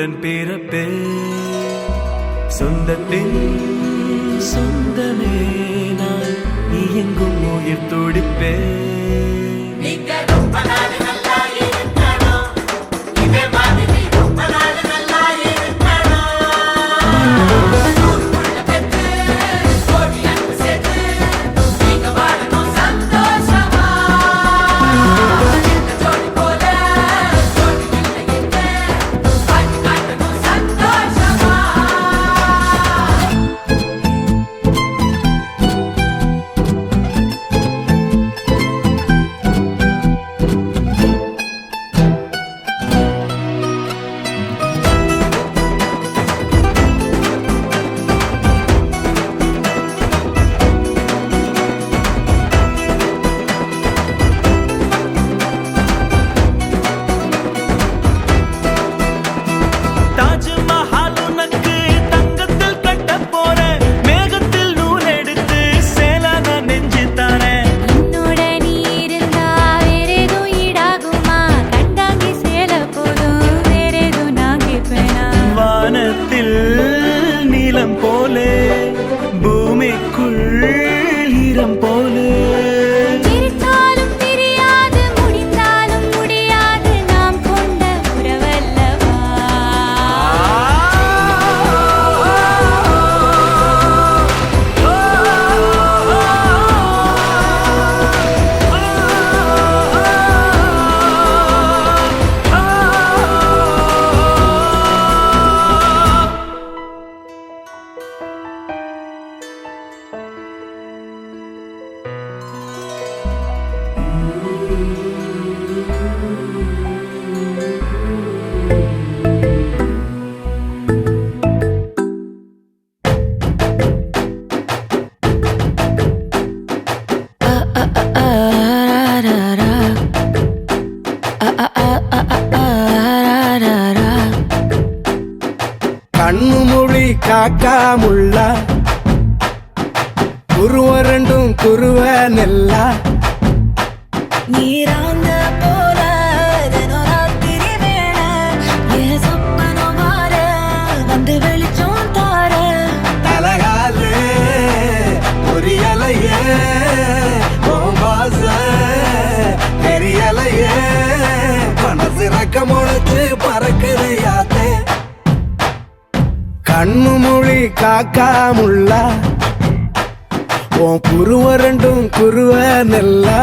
இனியவுடன் பிறப்பே சொந்தத்தின் சொந்தமே நான் நீ எங்கும் உயிர் துடிப்பே கண்ணு மொழி காக்காமுள்ள குருவ ரெண்டும் குருவ நெல்லா நீராங்க போல ராத்திரி வேளை என் சொப்பனம் மாற வந்து வெளிச்சம் தார அழகாலே பொரியலையே பாச தெரியலையே மனசு ரக்க முளைச்சு பறக்குது யாத்தே கண்ணு மொழி காக்காமுள்ள உன் குருவ ரெண்டும் குருவ நெல்லா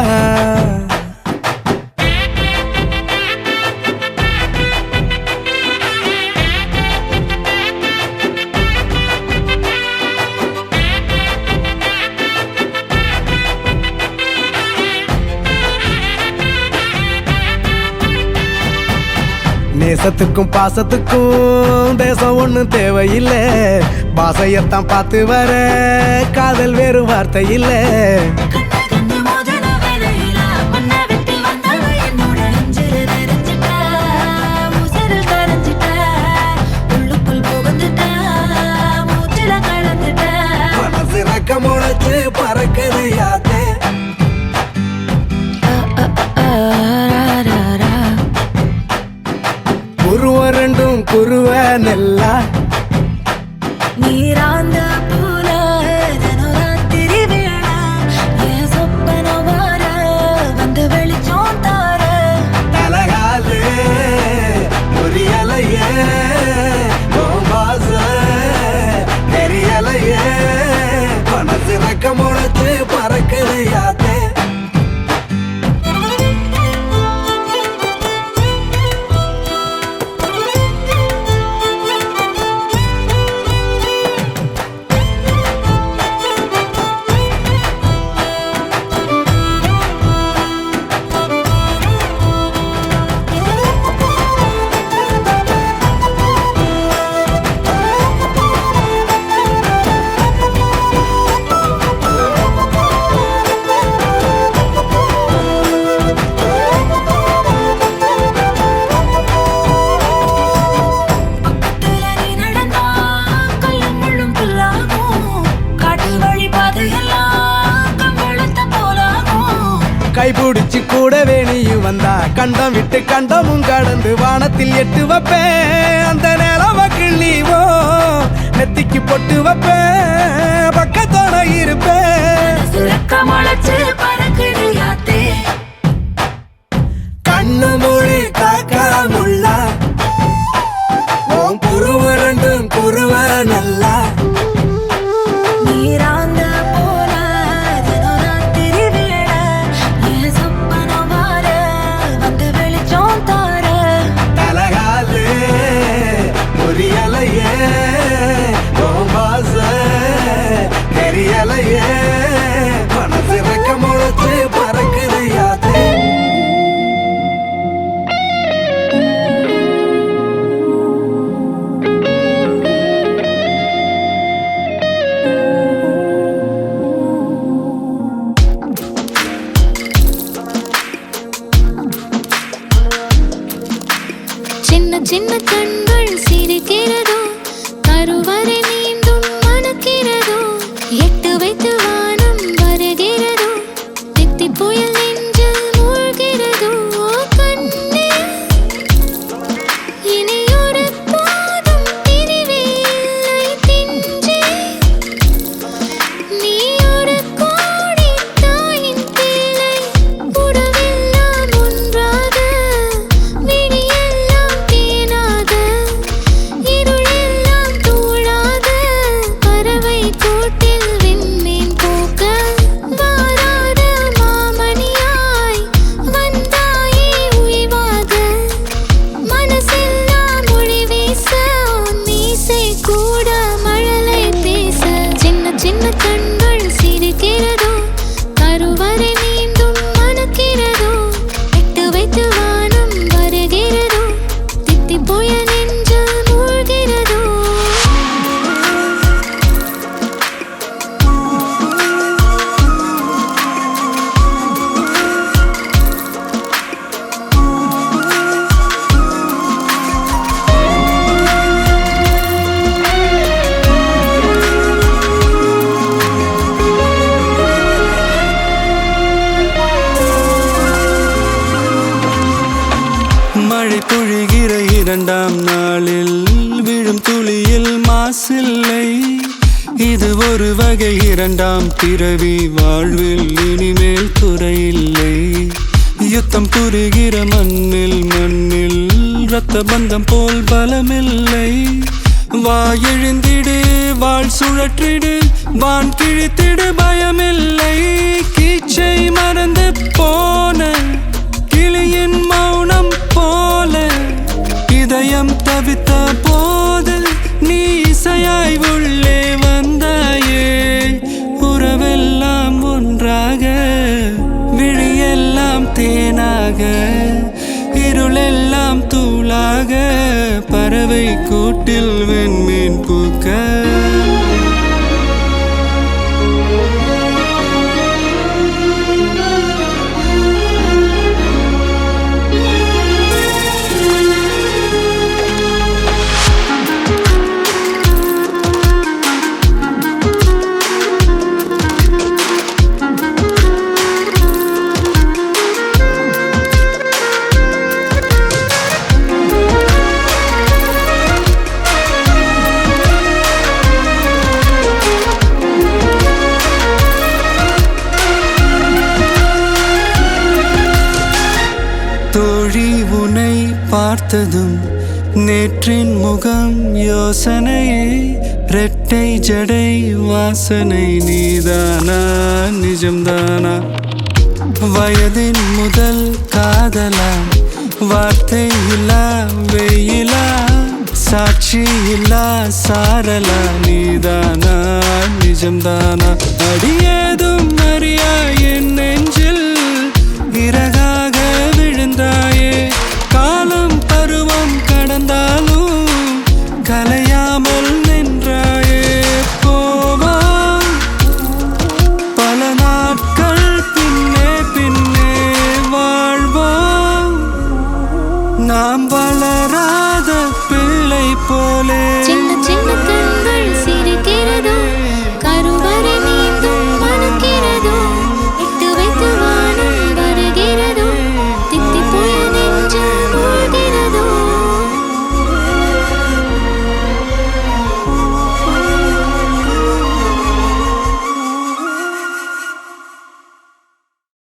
நேசத்துக்கும் பாசத்துக்கும் தேசம் ஒண்ணும் தேவையில்லை பாசையத்தான் பார்த்து வர காதல் வேறு வார்த்தை இல்லை மனசு ரக்க முளைச்சு பறக்குது யாத்தே குருவ ரெண்டும் குருவ நெல்லா நீராந்த போல ராத்திரி வேளை என் சொப்பனம் மாற வந்து வெளிச்சம் தார அழகாலே பொரியலையே பாச தெரியலையே மனசு ரக்க முளைச்சு பறக்குது யாத்தே கைபிடிச்சு கூடவே நீயும் வந்தா கண்டம் விட்டு கண்டமும் கடந்து வானத்தில் எட்டு வைப்பேன் அந்த நேரம் கிள்ளிவோ நெத்திக்கு பொட்டு வைப்பேன் பக்கத்தோட இருப்பேன் சுரக்க முளைச்சு பறக்குது யாத்தே கண்ணு மொழி காக்கா முள்ளா உன் புருவ ரெண்டும் புருவ நல்லா நீராந்த போல தினராத்திரி வேளை என் சொப்பனம் வார வந்து வெளிச்சம் தார தலகாலு முறியலையே கோபாச தெரியலையே மனசு ரெக்க முளைச்சு பறக்குது யாத்தே சின்ன சின்ன கண்கள் சிரிக்கிறதோ கருவறை மீண்டும் மணக்கிறதோ எட்டு வைத்து வானம் வருகிறதோ தித்தி புயல் நெஞ்சில் மூழ்கிறதோ கண்ணே இனியொரு போதும் பிரிவே இல்லை பிஞ்சே நீ ஒரு கோடி தாயின் பிள்ளை உறவெல்லாம் ஒன்றாக விழியெல்லாம் தேனாக இருளெல்லாம் தூளாக பறவை கூட்டில் விண்மீன் போக்க வாராத மாமணியாய் வந்தாயே உய்வாக மனசெல்லாம் மொழி வீச மீசை கூட மழலை பேச சின்ன சின்ன கண்கள் சிரிக்கிறதோ கருவறை மீண்டும் மணக்கிறதோ எட்டு வைத்து வானம் வருகிறதோ தித்தி புயல் நெஞ்சில் மூழ்கிறதோ மழை பொழிகிற இரண்டாம் நாளில் விழும் துளியில் மாசில்லை இது ஒரு வகை இரண்டாம் பிறவி வாழ்வில் இனிமேல் குறையில்லை யுத்தம் புரிகிற மண்ணில் இரத்த பந்தம் போல் பலமில்லை வா எழுந்திடு வாழ் சுழற்றிடு வான் கிழித்திடு பயமில்லை கீச்சை மறந்து போன கிளியின் மௌனம் போல இதயம் தவித்த போது நீ இசையாய் உள்ளே வந்தாயே உறவெல்லாம் ஒன்றாக விழியெல்லாம் தேனாக இருளெல்லாம் தூளாக பறவை கூட்டில் வெண்மீன் பூக்க தோழி உனை பார்த்ததும் நேற்றின் முகம் யோசனையே ரெட்டை ஜடை வாசனை நீதானா நிஜம்தானா வயதின் முதல் காதலா வார்த்தை இல்லா வெயிலா சாட்சி இல்லா சாரலா நீதானா நிஜம்தானா அடியேதும்